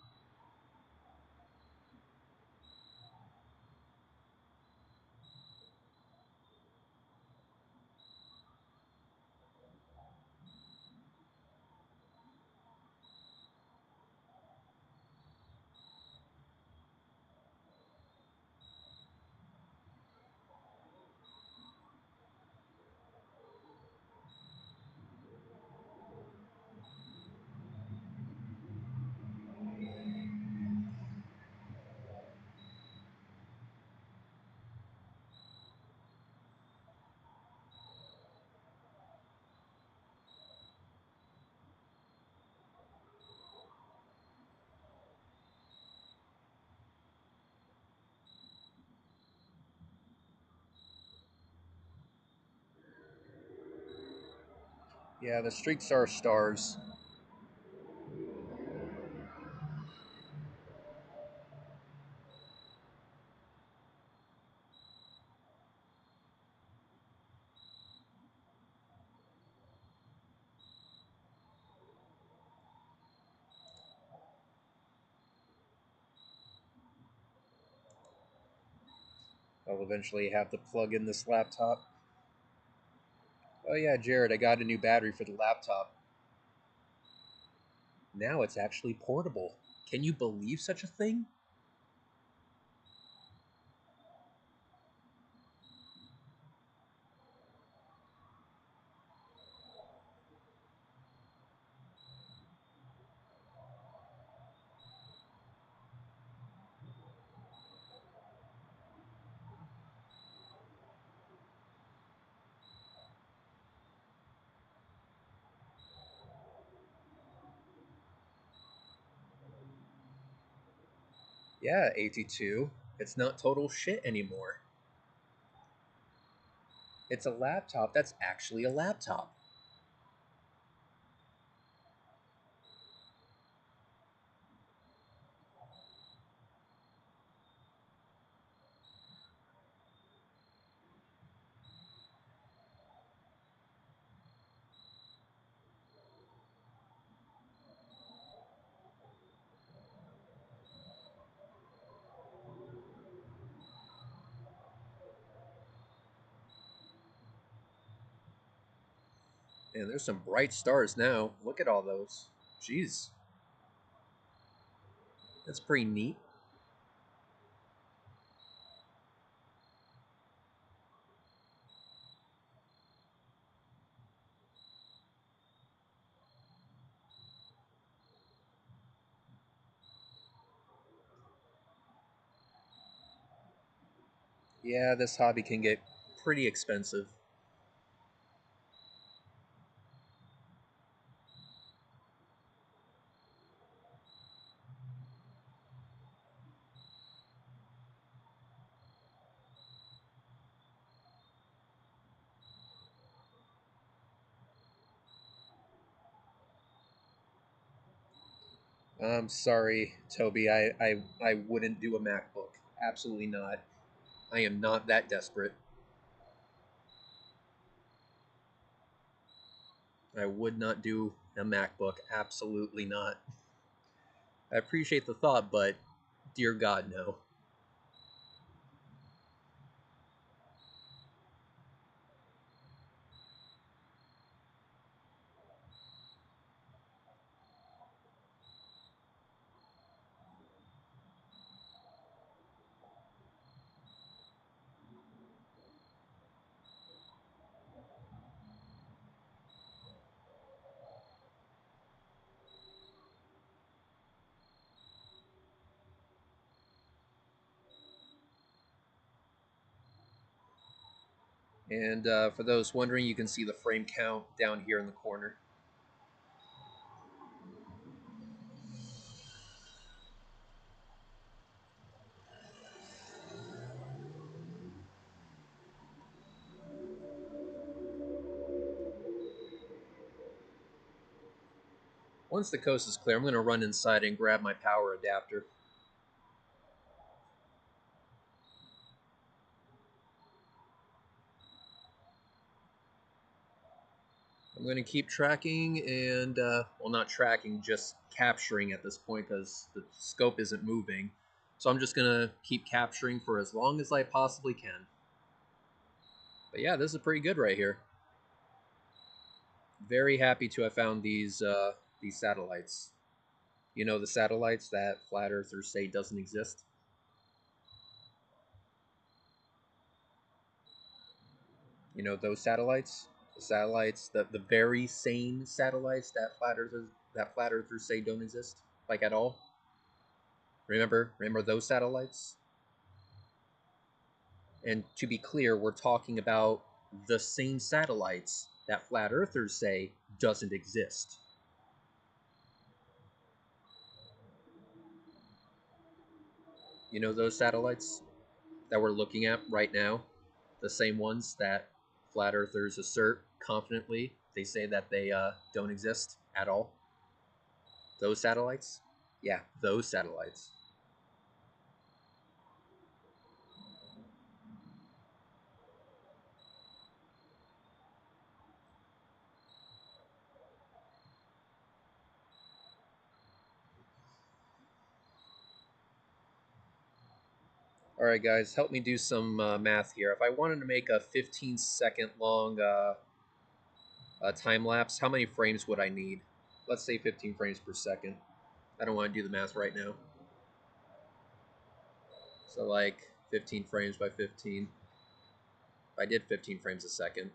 Yeah, the streaks are stars. I'll eventually have to plug in this laptop. Oh yeah, Jared, I got a new battery for the laptop. Now it's actually portable. Can you believe such a thing? Yeah, AT2. It's not total shit anymore. It's a laptop that's actually a laptop. And there's some bright stars now. Look at all those. Jeez. That's pretty neat. Yeah, this hobby can get pretty expensive. I'm sorry, Toby. I wouldn't do a MacBook. Absolutely not. I am not that desperate. I would not do a MacBook. Absolutely not. I appreciate the thought, but dear God, no. And for those wondering, you can see the frame count down here in the corner. Once the coast is clear, I'm going to run inside and grab my power adapter. I'm going to keep tracking and, well, not tracking, just capturing at this point because the scope isn't moving. So I'm just going to keep capturing for as long as I possibly can. But yeah, this is pretty good right here. Very happy to have found these satellites. You know, the satellites that flat earthers say doesn't exist? You know those satellites? The satellites, the very same satellites that flat earthers say don't exist, like at all. Remember those satellites? And to be clear, we're talking about the same satellites that flat earthers say doesn't exist. You know those satellites that we're looking at right now? The same ones that flat earthers assert confidently they say that they don't exist at all. Those satellites? Yeah, those satellites. Alright guys, help me do some math here. If I wanted to make a 15-second long time lapse, how many frames would I need? Let's say 15 frames per second. I don't want to do the math right now. So like 15 frames by 15. If I did 15 frames a second.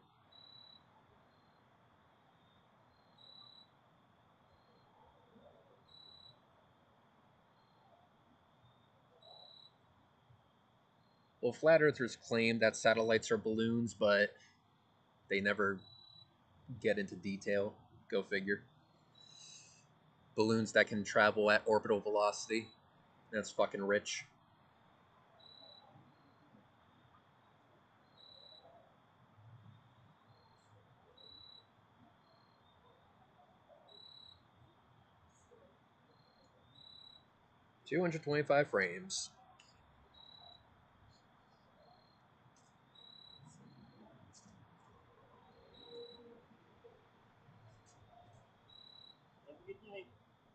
Well, flat earthers claim that satellites are balloons, but they never get into detail. Go figure. Balloons that can travel at orbital velocity. That's fucking rich. $225 frames.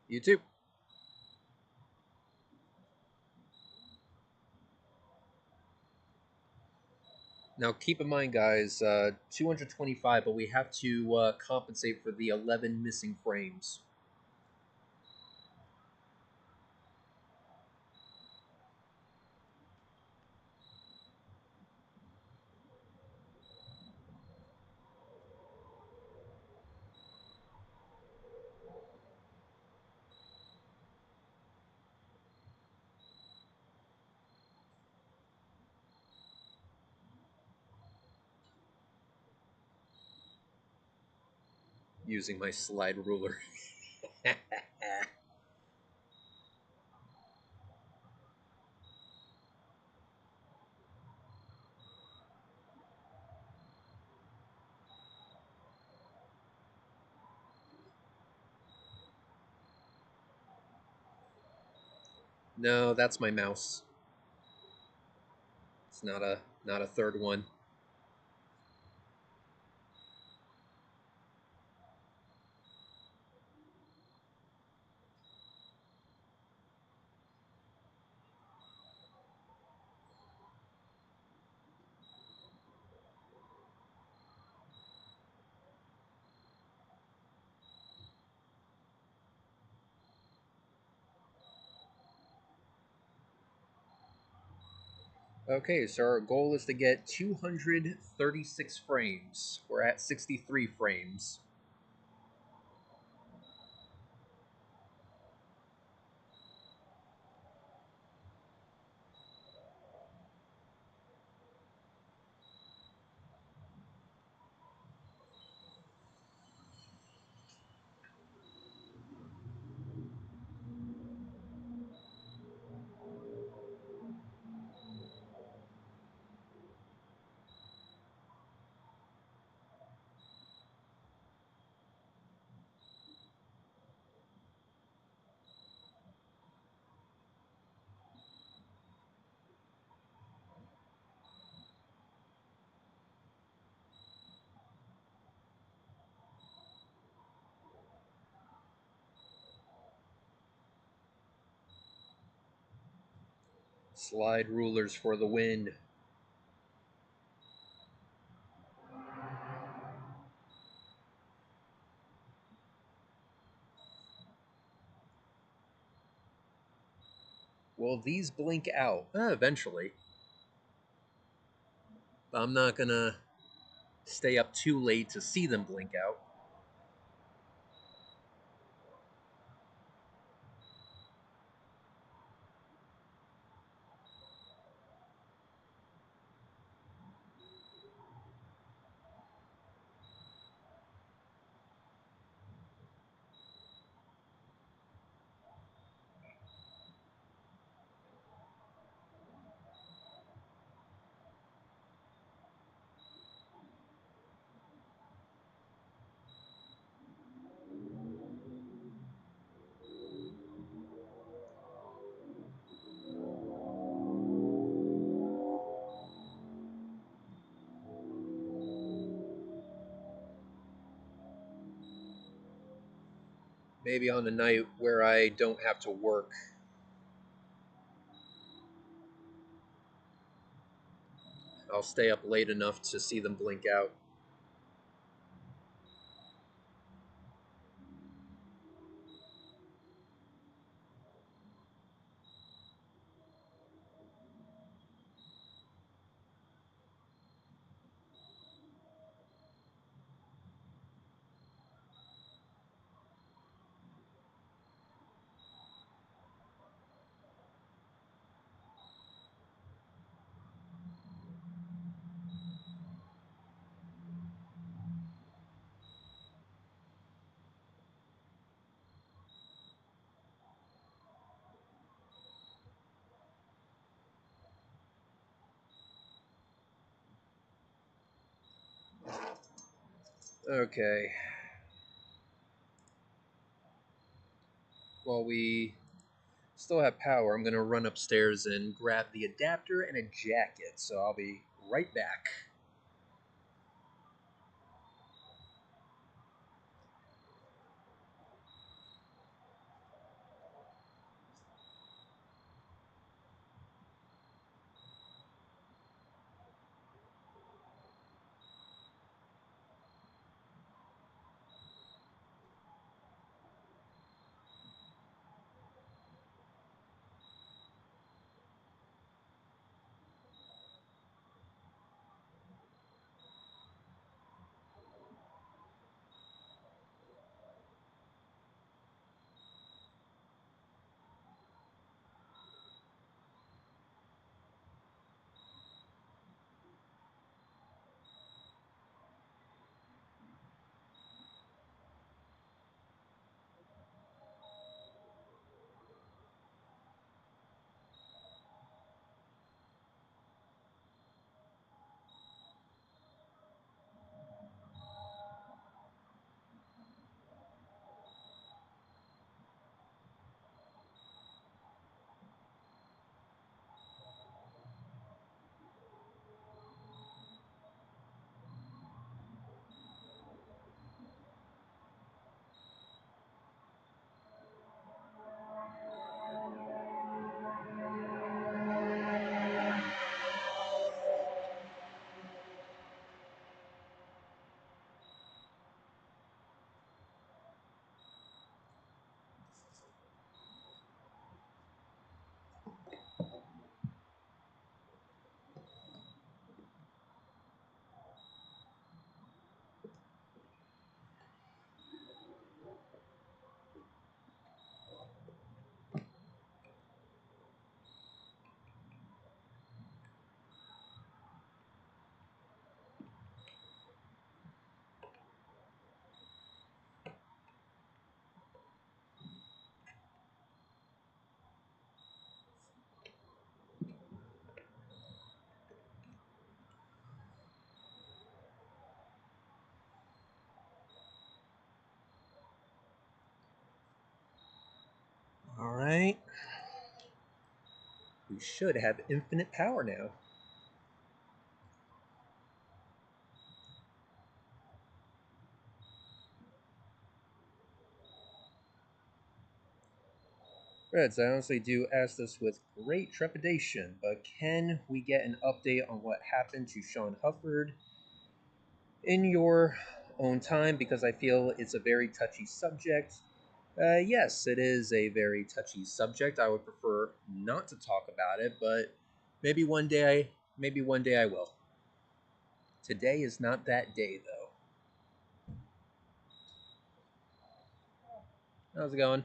You too. Now keep in mind, guys, 225, but we have to compensate for the 11 missing frames. Using my slide ruler. No, that's my mouse. It's not a third one. Okay, so our goal is to get 236 frames. We're at 63 frames. Slide rulers for the win. Will these blink out? Eventually. I'm not gonna stay up too late to see them blink out. Maybe on a night where I don't have to work. I'll stay up late enough to see them blink out. Okay. While we still have power, I'm going to run upstairs and grab the adapter and a jacket, so I'll be right back. Alright. We should have infinite power now. Reds, I honestly do ask this with great trepidation, but can we get an update on what happened to Sean Hufford in your own time? Because I feel it's a very touchy subject. Yes, it is a very touchy subject. I would prefer not to talk about it, but maybe one day I will. Today is not that day, though. How's it going?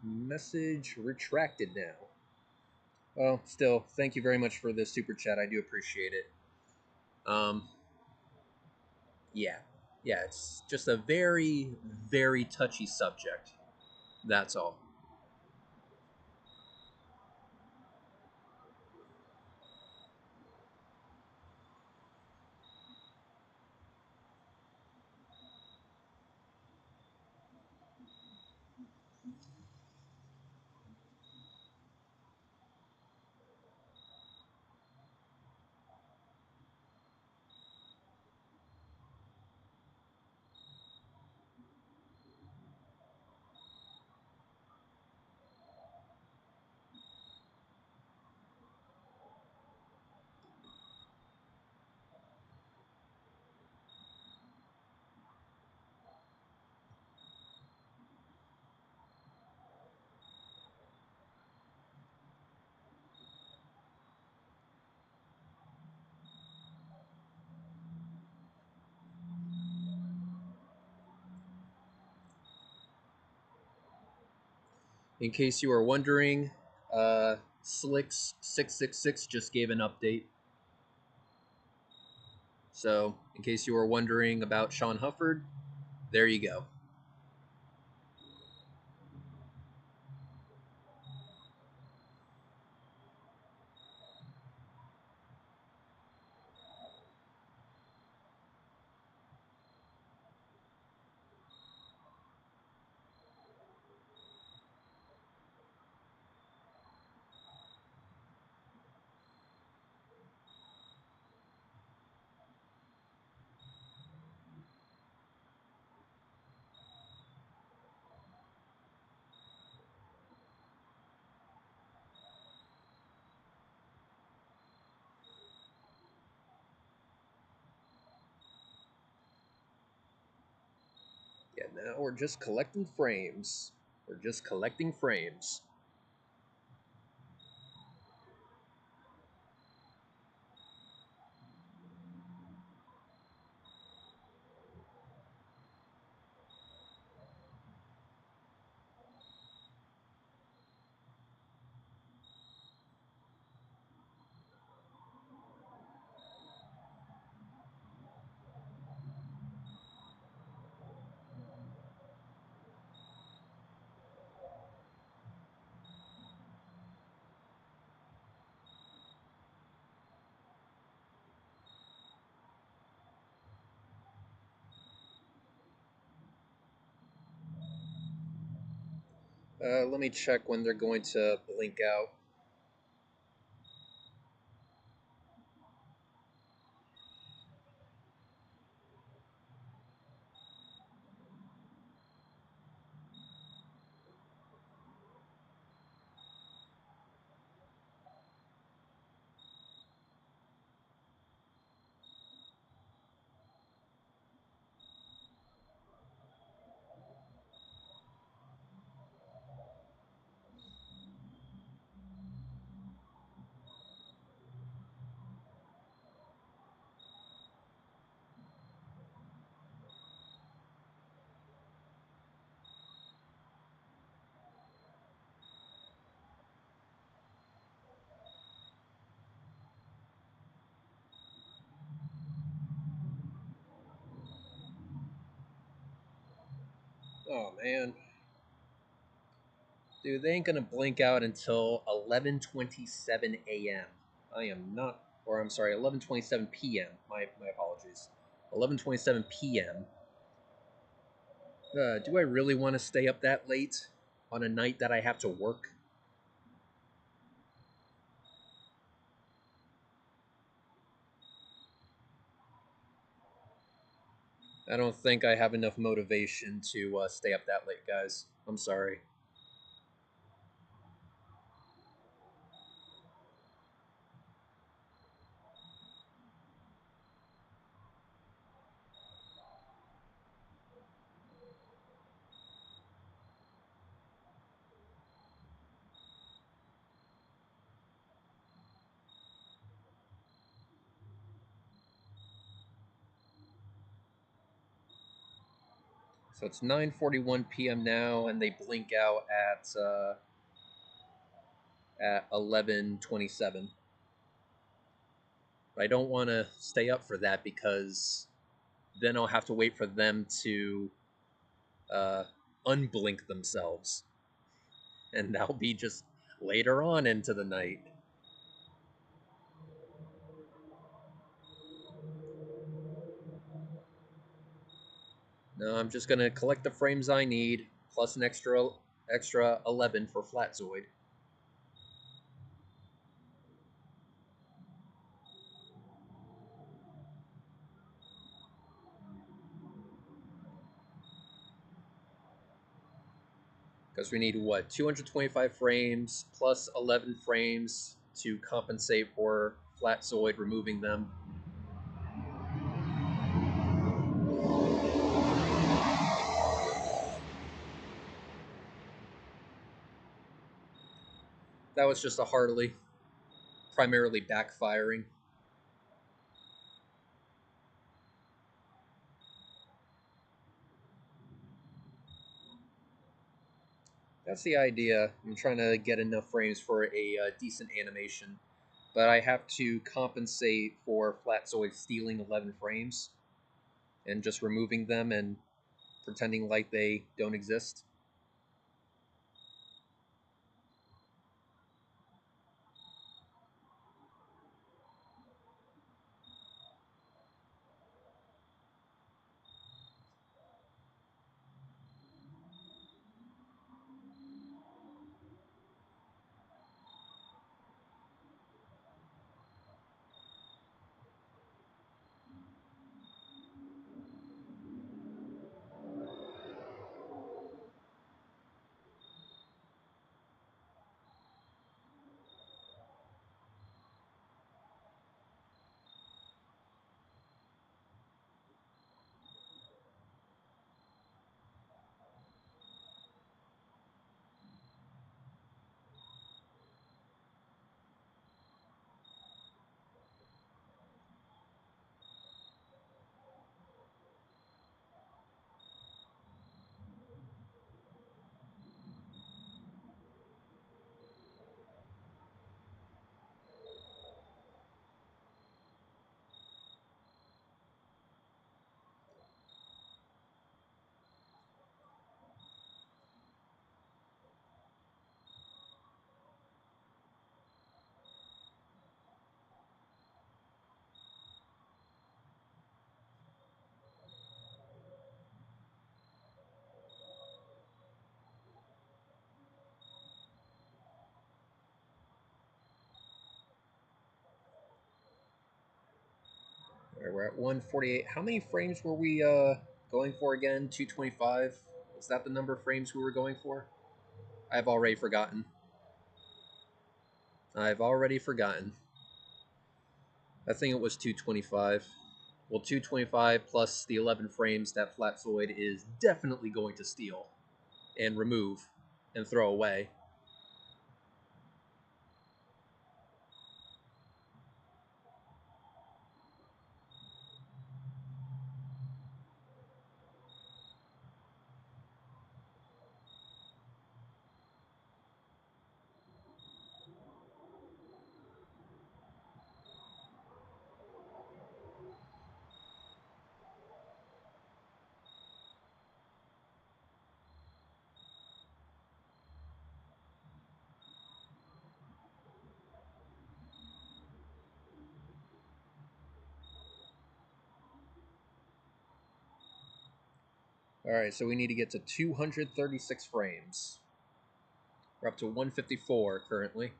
Message retracted now. Well, still, thank you very much for the super chat. I do appreciate it. Yeah. Yeah, it's just a very, very touchy subject. That's all. In case you are wondering, Slicks666 just gave an update. So, in case you were wondering about Sean Hufford, there you go. Yeah, now we're just collecting frames. We're just collecting frames. Let me check when they're going to blink out. Oh, man. Dude, they ain't gonna blink out until 11:27 a.m. I am not, or I'm sorry, 11:27 p.m. My apologies. 11:27 p.m. Do I really want to stay up that late on a night that I have to work? I don't think I have enough motivation to stay up that late, guys. I'm sorry. So it's 9:41 p.m. now, and they blink out at 11:27. But I don't want to stay up for that because then I'll have to wait for them to uh, unblink themselves, and that'll be just later on into the night. No, I'm just gonna collect the frames I need, plus an extra 11 for Flatzoid. Because we need what, 225 frames plus 11 frames to compensate for Flatzoid removing them. That was just a Harley, primarily backfiring. That's the idea. I'm trying to get enough frames for a decent animation, but I have to compensate for Flatzoid stealing 11 frames and just removing them and pretending like they don't exist. Alright, we're at 148. How many frames were we going for again? 225? Is that the number of frames we were going for? I've already forgotten. I've already forgotten. I think it was 225. Well, 225 plus the 11 frames that Flatzoid is definitely going to steal and remove and throw away. Alright, so we need to get to 236 frames. We're up to 154 currently.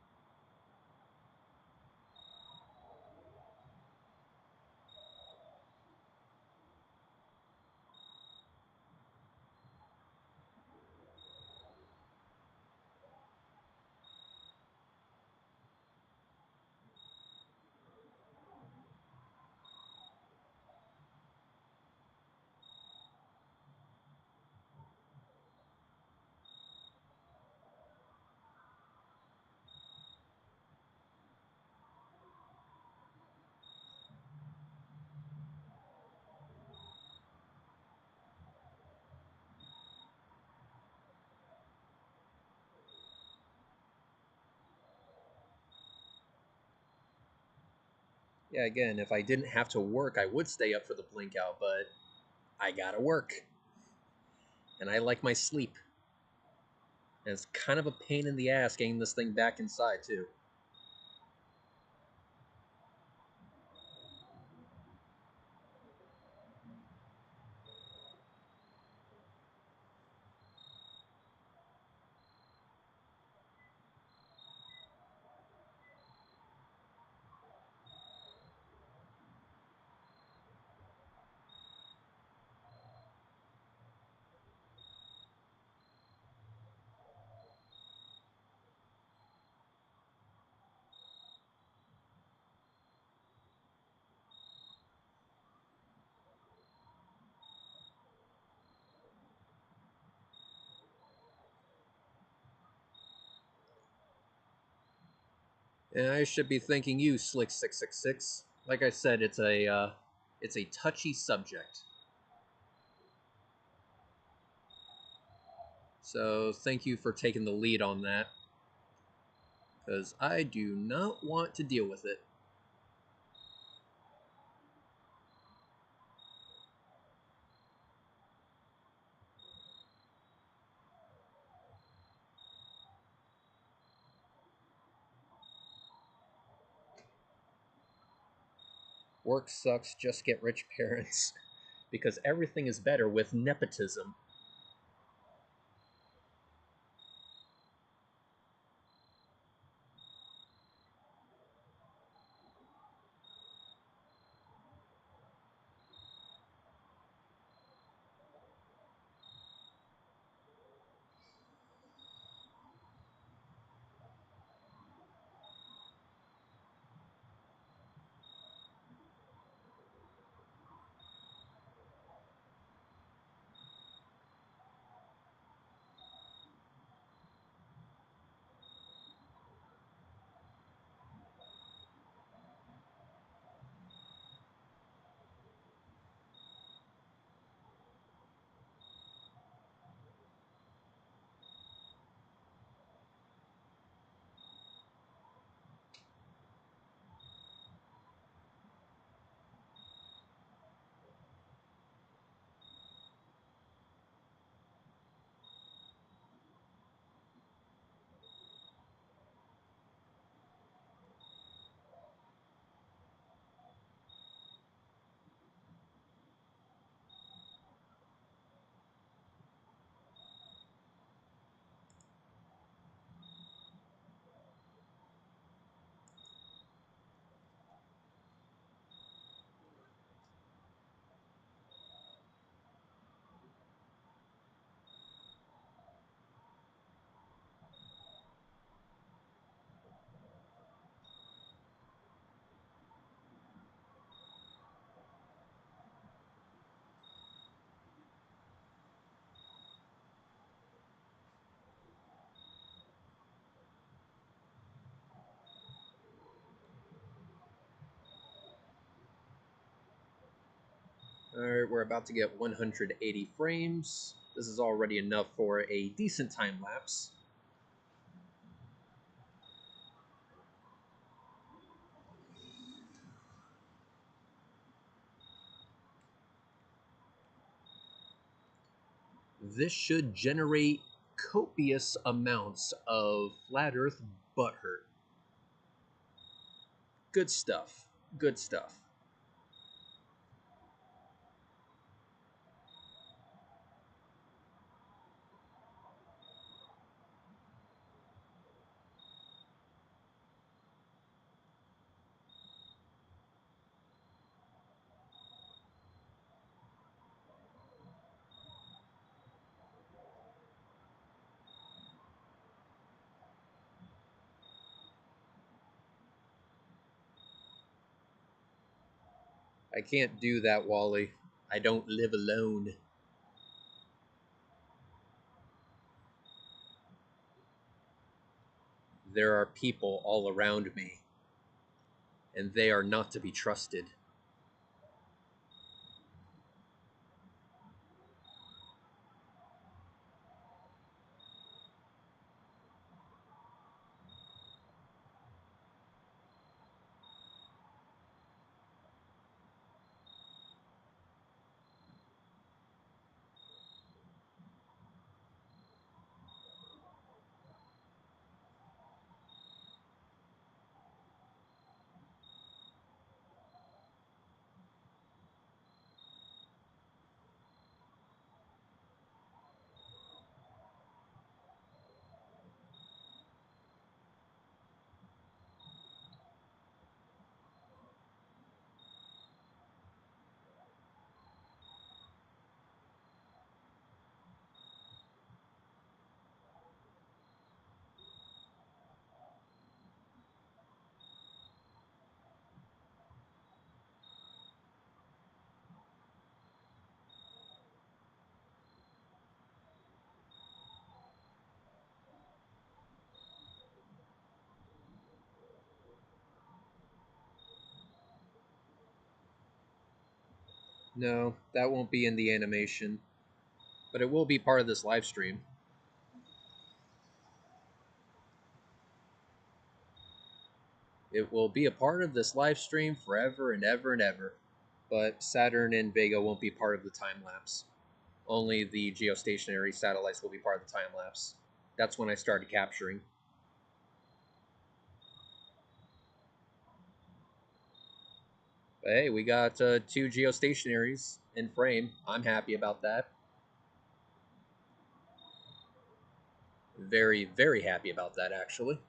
Yeah, again, if I didn't have to work, I would stay up for the blink out, but I gotta work. And I like my sleep. And it's kind of a pain in the ass getting this thing back inside, too. And I should be thanking you, Slick666. Like I said, it's a touchy subject. So thank you for taking the lead on that, because I do not want to deal with it. Work sucks, just get rich parents. Because everything is better with nepotism. Alright, we're about to get 180 frames. This is already enough for a decent time lapse. This should generate copious amounts of flat earth butthurt. Good stuff. Good stuff. I can't do that, Wally. I don't live alone. There are people all around me, and they are not to be trusted. No, that won't be in the animation, but it will be part of this live stream. It will be a part of this live stream forever and ever and ever. But Saturn and Vega won't be part of the time lapse. Only the geostationary satellites will be part of the time lapse. That's when I started capturing. But hey, we got 2 geostationaries in frame. I'm happy about that. Very, very happy about that, actually.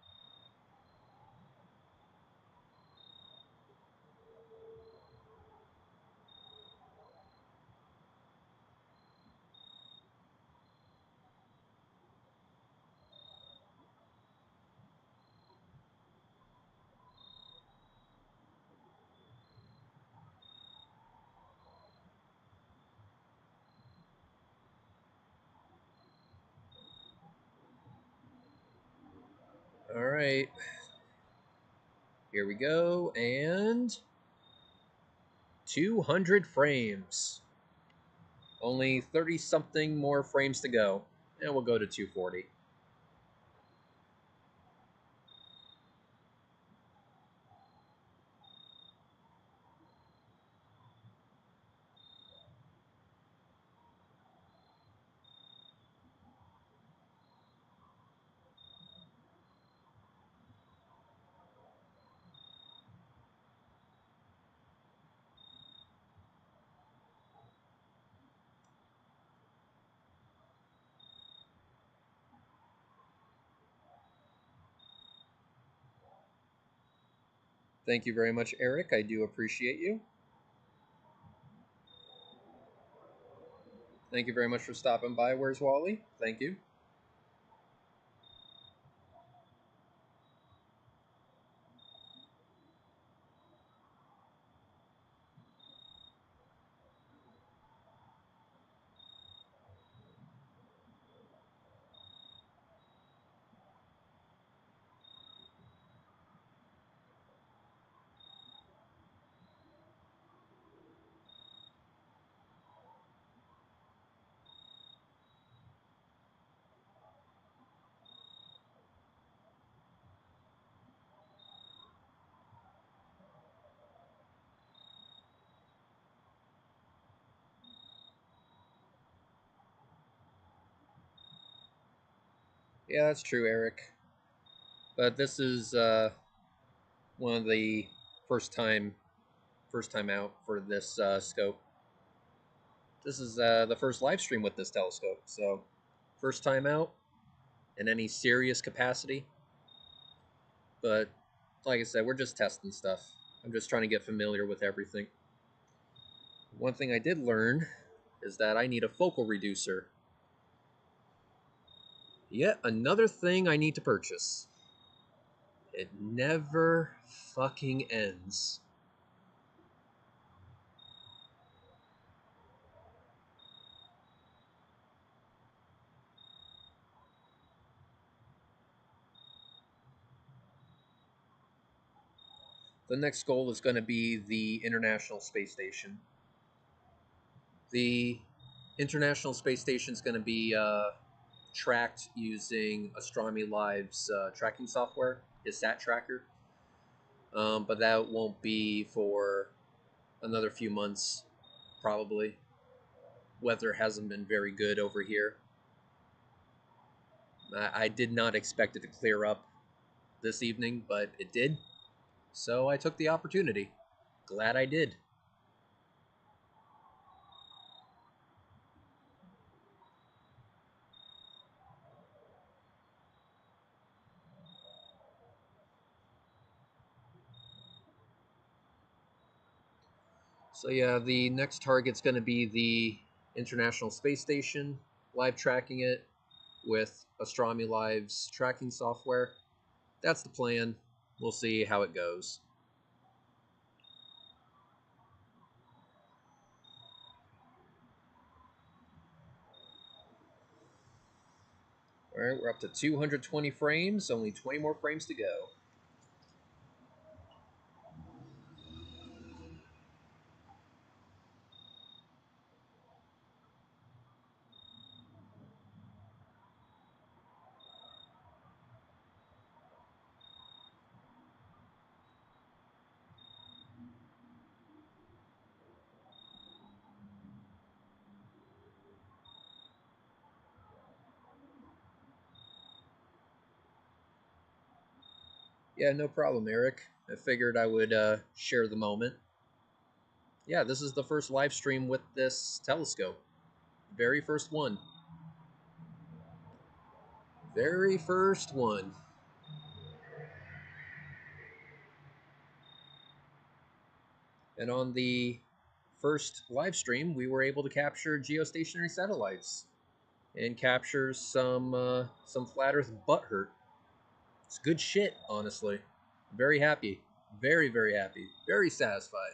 All right. Here we go, and 200 frames. Only 30-something more frames to go, and we'll go to 240. Thank you very much, Eric. I do appreciate you. Thank you very much for stopping by. Where's Wally? Thank you. Yeah, that's true, Eric. But this is one of the first time out for this scope. This is the first live stream with this telescope, so first time out in any serious capacity. But like I said, we're just testing stuff. I'm just trying to get familiar with everything. One thing I did learn is that I need a focal reducer. Yet another thing I need to purchase. It never fucking ends. The next goal is going to be the International Space Station. The International Space Station is going to be tracked using Astronomy Live's tracking software, his sat tracker. But that won't be for another few months, probably. Weather hasn't been very good over here. I did not expect it to clear up this evening, but it did. So I took the opportunity. Glad I did. So yeah, the next target's going to be the International Space Station, live tracking it with Astronomy Live's tracking software. That's the plan. We'll see how it goes. Alright, we're up to 220 frames, only 20 more frames to go. Yeah, no problem, Eric. I figured I would share the moment. Yeah, this is the first live stream with this telescope. Very first one. Very first one. And on the first live stream, we were able to capture geostationary satellites and capture some flat Earth butthurt. It's good shit, honestly. Very happy. Very, very happy. Very satisfied.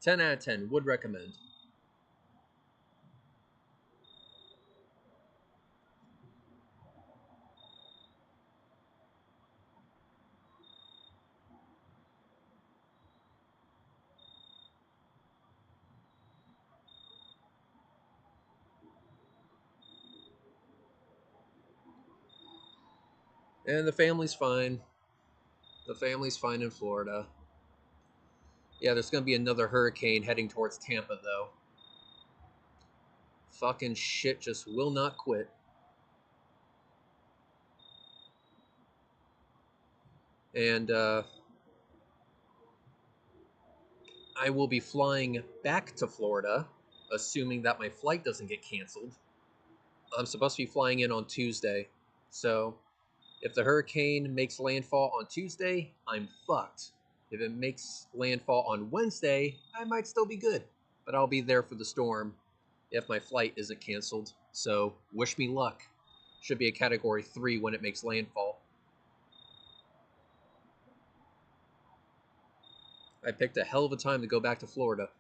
10 out of 10. Would recommend. And the family's fine. The family's fine in Florida. Yeah, there's going to be another hurricane heading towards Tampa, though. Fucking shit just will not quit. And I will be flying back to Florida, assuming that my flight doesn't get canceled. I'm supposed to be flying in on Tuesday. So if the hurricane makes landfall on Tuesday, I'm fucked. If it makes landfall on Wednesday, I might still be good. But I'll be there for the storm if my flight isn't canceled. So wish me luck. Should be a Category 3 when it makes landfall. I picked a hell of a time to go back to Florida.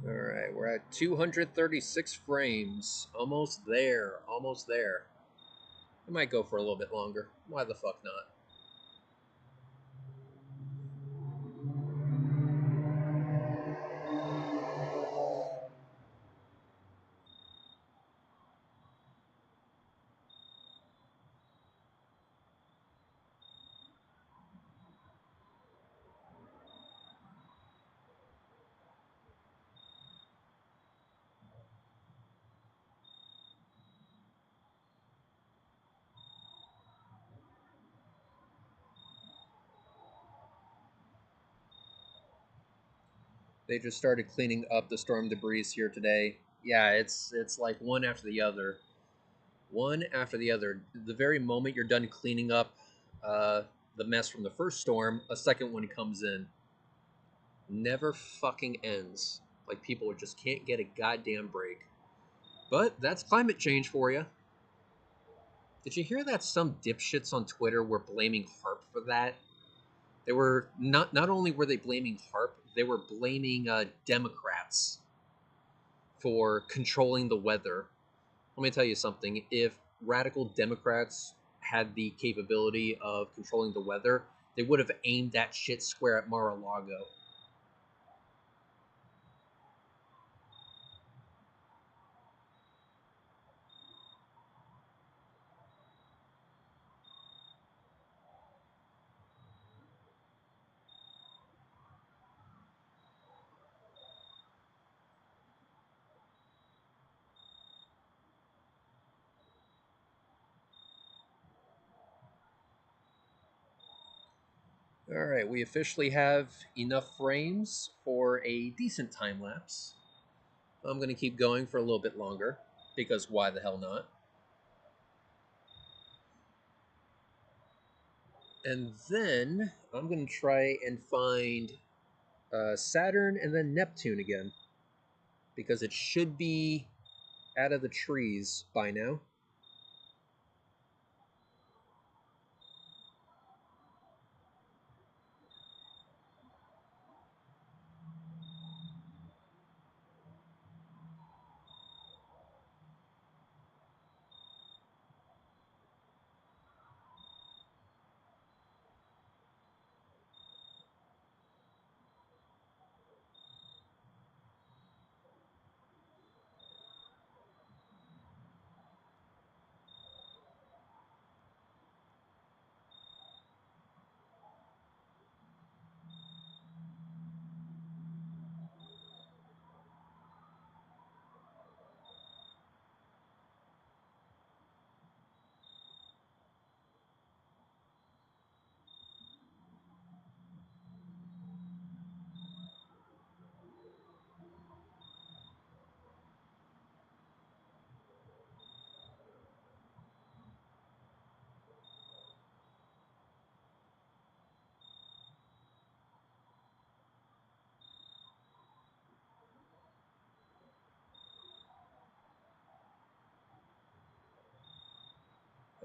Alright, we're at 236 frames. Almost there. Almost there. I might go for a little bit longer. Why the fuck not? They just started cleaning up the storm debris here today. Yeah, it's like one after the other. One after the other. The very moment you're done cleaning up the mess from the first storm, a second one comes in. Never fucking ends. Like, people just can't get a goddamn break. But that's climate change for you. Did you hear that some dipshits on Twitter were blaming HARP for that? They were not only were they blaming HARP, they were blaming Democrats for controlling the weather. Let me tell you something. If radical Democrats had the capability of controlling the weather, they would have aimed that shit square at Mar-a-Lago. Alright, we officially have enough frames for a decent time lapse. I'm going to keep going for a little bit longer, because why the hell not? And then I'm going to try and find Saturn and then Neptune again, because it should be out of the trees by now.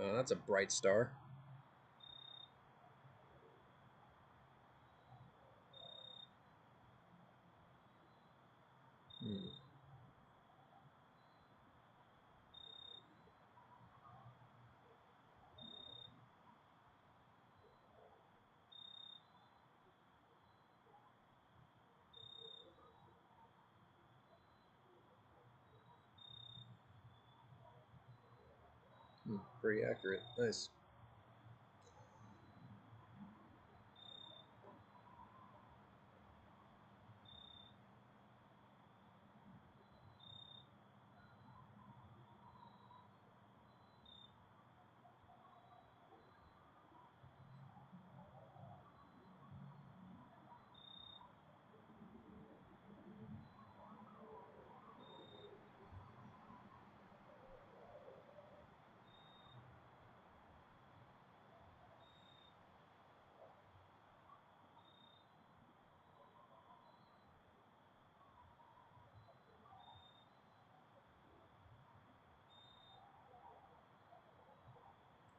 Oh, that's a bright star. Pretty accurate. Nice.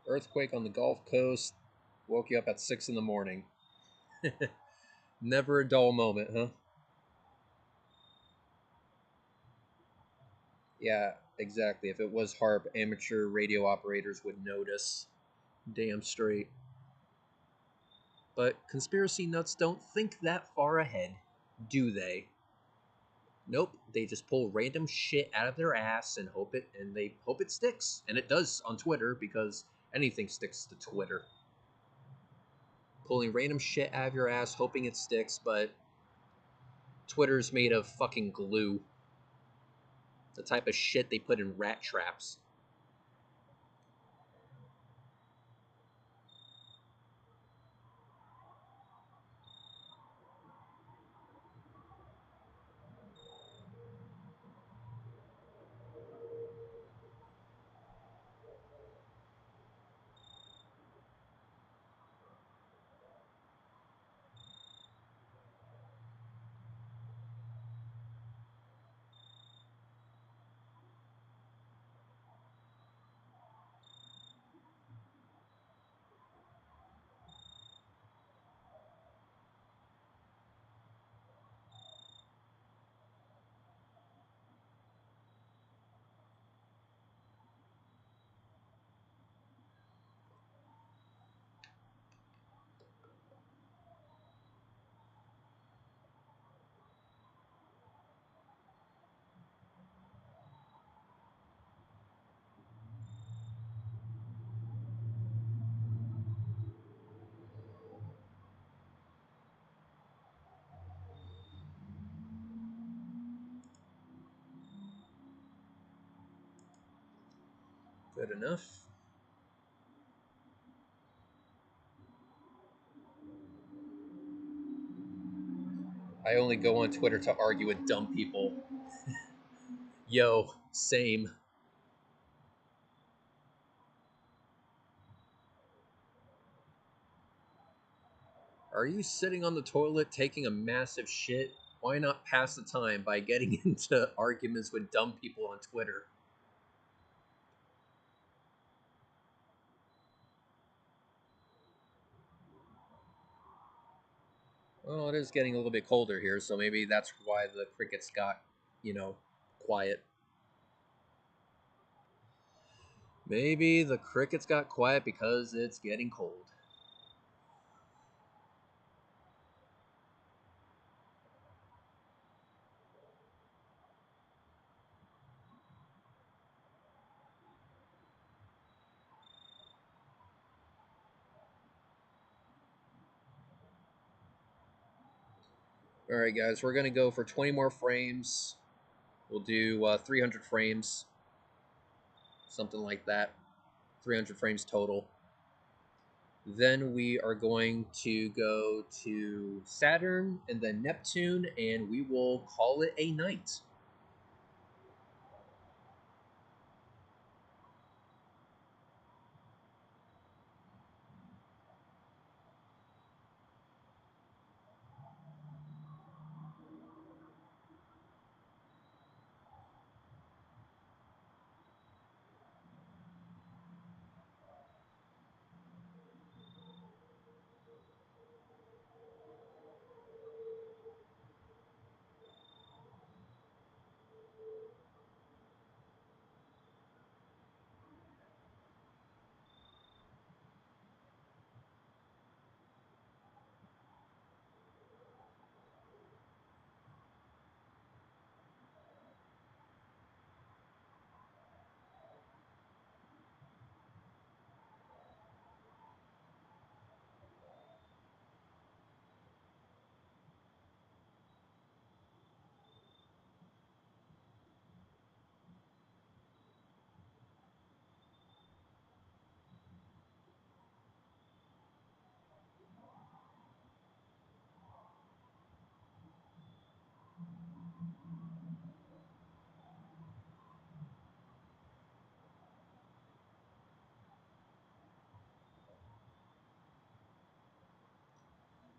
Earthquake on the Gulf Coast woke you up at 6 in the morning. Never a dull moment, huh? Yeah, exactly. If it was HARP, amateur radio operators would notice. Damn straight. But conspiracy nuts don't think that far ahead, do they? Nope, they just pull random shit out of their ass and they hope it sticks. And it does on Twitter, because anything sticks to Twitter. Pulling random shit out of your ass, hoping it sticks, but Twitter's made of fucking glue. The type of shit they put in rat traps. Good enough. I only go on Twitter to argue with dumb people. Yo, same. Are you sitting on the toilet taking a massive shit? Why not pass the time by getting into arguments with dumb people on Twitter? Well, it is getting a little bit colder here, so maybe that's why the crickets got, quiet. Maybe the crickets got quiet because it's getting cold. Alright, guys, we're going to go for 20 more frames. We'll do 300 frames. Something like that. 300 frames total. Then we are going to go to Saturn and then Neptune, and we will call it a night.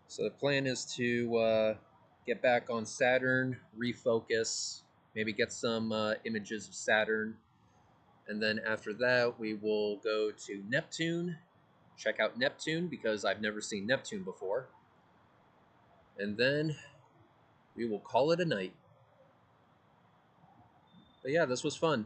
So the plan is to get back on Saturn, refocus, maybe get some images of Saturn, and then after that we will go to Neptune, check out Neptune because I've never seen Neptune before, and then we will call it a night. But yeah, this was fun.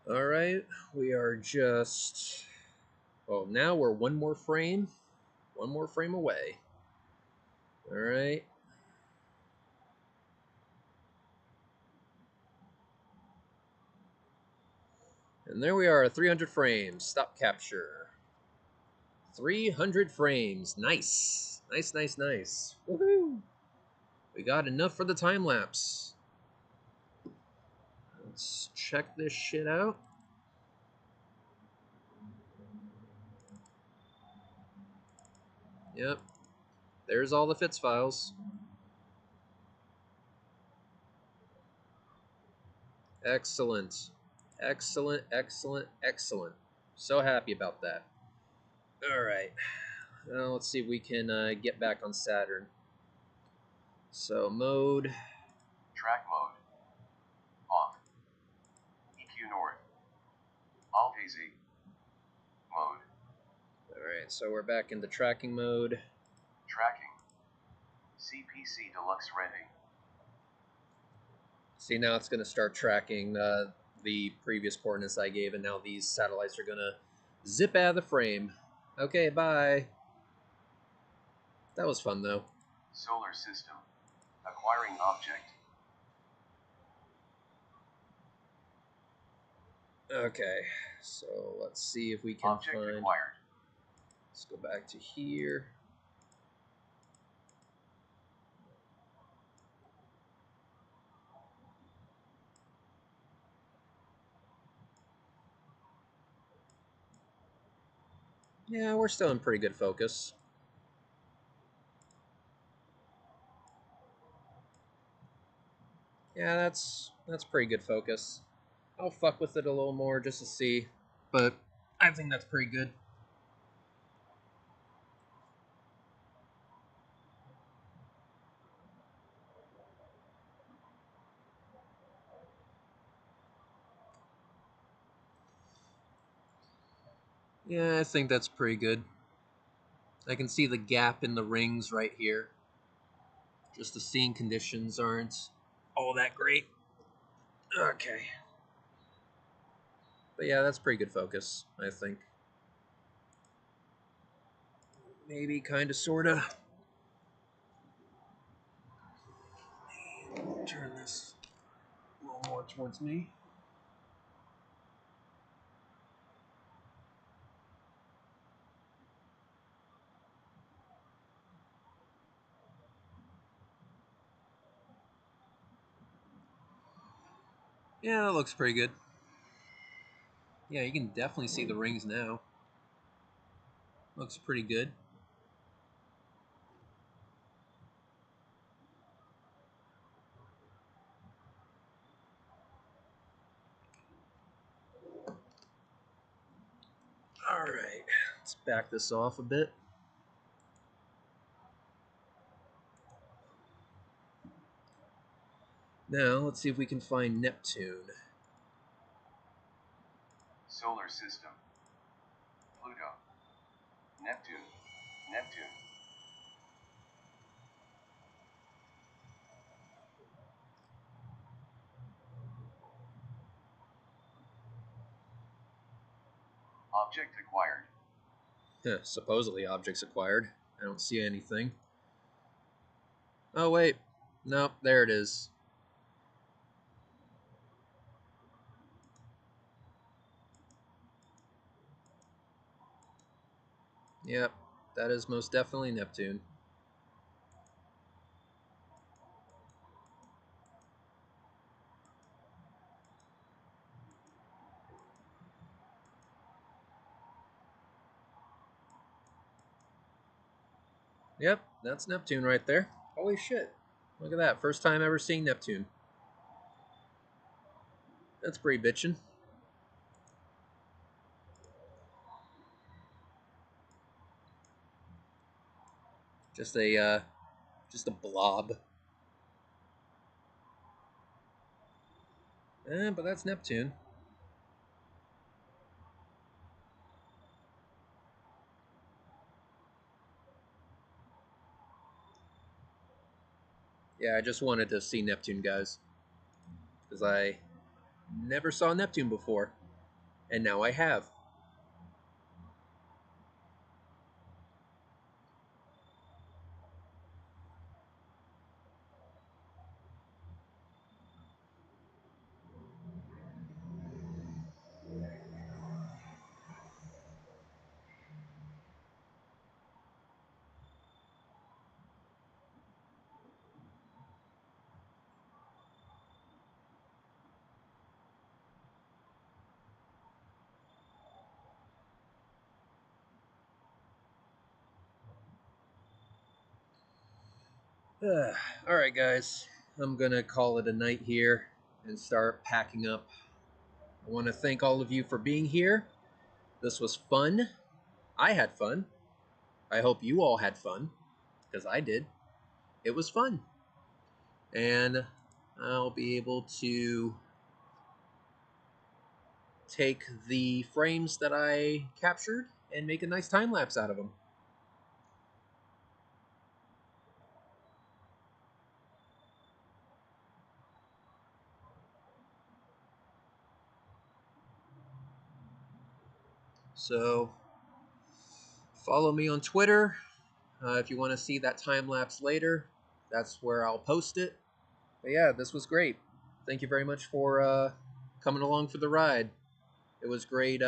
All right, we are just, well, now we're one more frame away. All right. And there we are, 300 frames, stop capture. 300 frames, nice. Nice, nice, nice. Woohoo! We got enough for the time lapse. Let's check this shit out. Yep. There's all the FITS files. Excellent. Excellent, excellent, excellent. So happy about that. Alright. Now let's see if we can get back on Saturn. So, mode. Track mode. Off. EQ north. Alt AZ. Mode. Alright, so we're back into tracking mode. Tracking. CPC Deluxe ready. See, now it's going to start tracking the previous coordinates I gave, and now these satellites are going to zip out of the frame. Okay, bye. That was fun, though. Solar system. Acquiring object. Okay, so let's see if we can Object find... acquired. Let's go back to here. Yeah, we're still in pretty good focus. Yeah, that's pretty good focus. I'll fuck with it a little more just to see, but I think that's pretty good. Yeah, I think that's pretty good. I can see the gap in the rings right here. Just the seeing conditions aren't all that great. Okay. But yeah, that's pretty good focus, I think. Maybe, kinda, sorta. Turn this a little more towards me. Yeah, that looks pretty good. Yeah, you can definitely see the rings now. Looks pretty good. Alright, let's back this off a bit. Now, let's see if we can find Neptune. Solar system. Pluto. Neptune. Neptune. Object acquired. Supposedly objects acquired. I don't see anything. Oh, wait. Nope, there it is. Yep, that is most definitely Neptune. Yep, that's Neptune right there. Holy shit. Look at that. First time ever seeing Neptune. That's pretty bitchin'. Just a blob. But that's Neptune. Yeah, I just wanted to see Neptune, guys. Because I never saw Neptune before. And now I have. Alright guys, I'm gonna call it a night here and start packing up. I want to thank all of you for being here. This was fun. I had fun. I hope you all had fun, because I did. It was fun. And I'll be able to take the frames that I captured and make a nice time lapse out of them. So follow me on Twitter if you want to see that time lapse later. That's where I'll post it. But yeah, this was great. Thank you very much for coming along for the ride. It was great,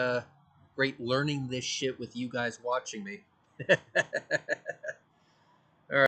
great learning this shit with you guys watching me.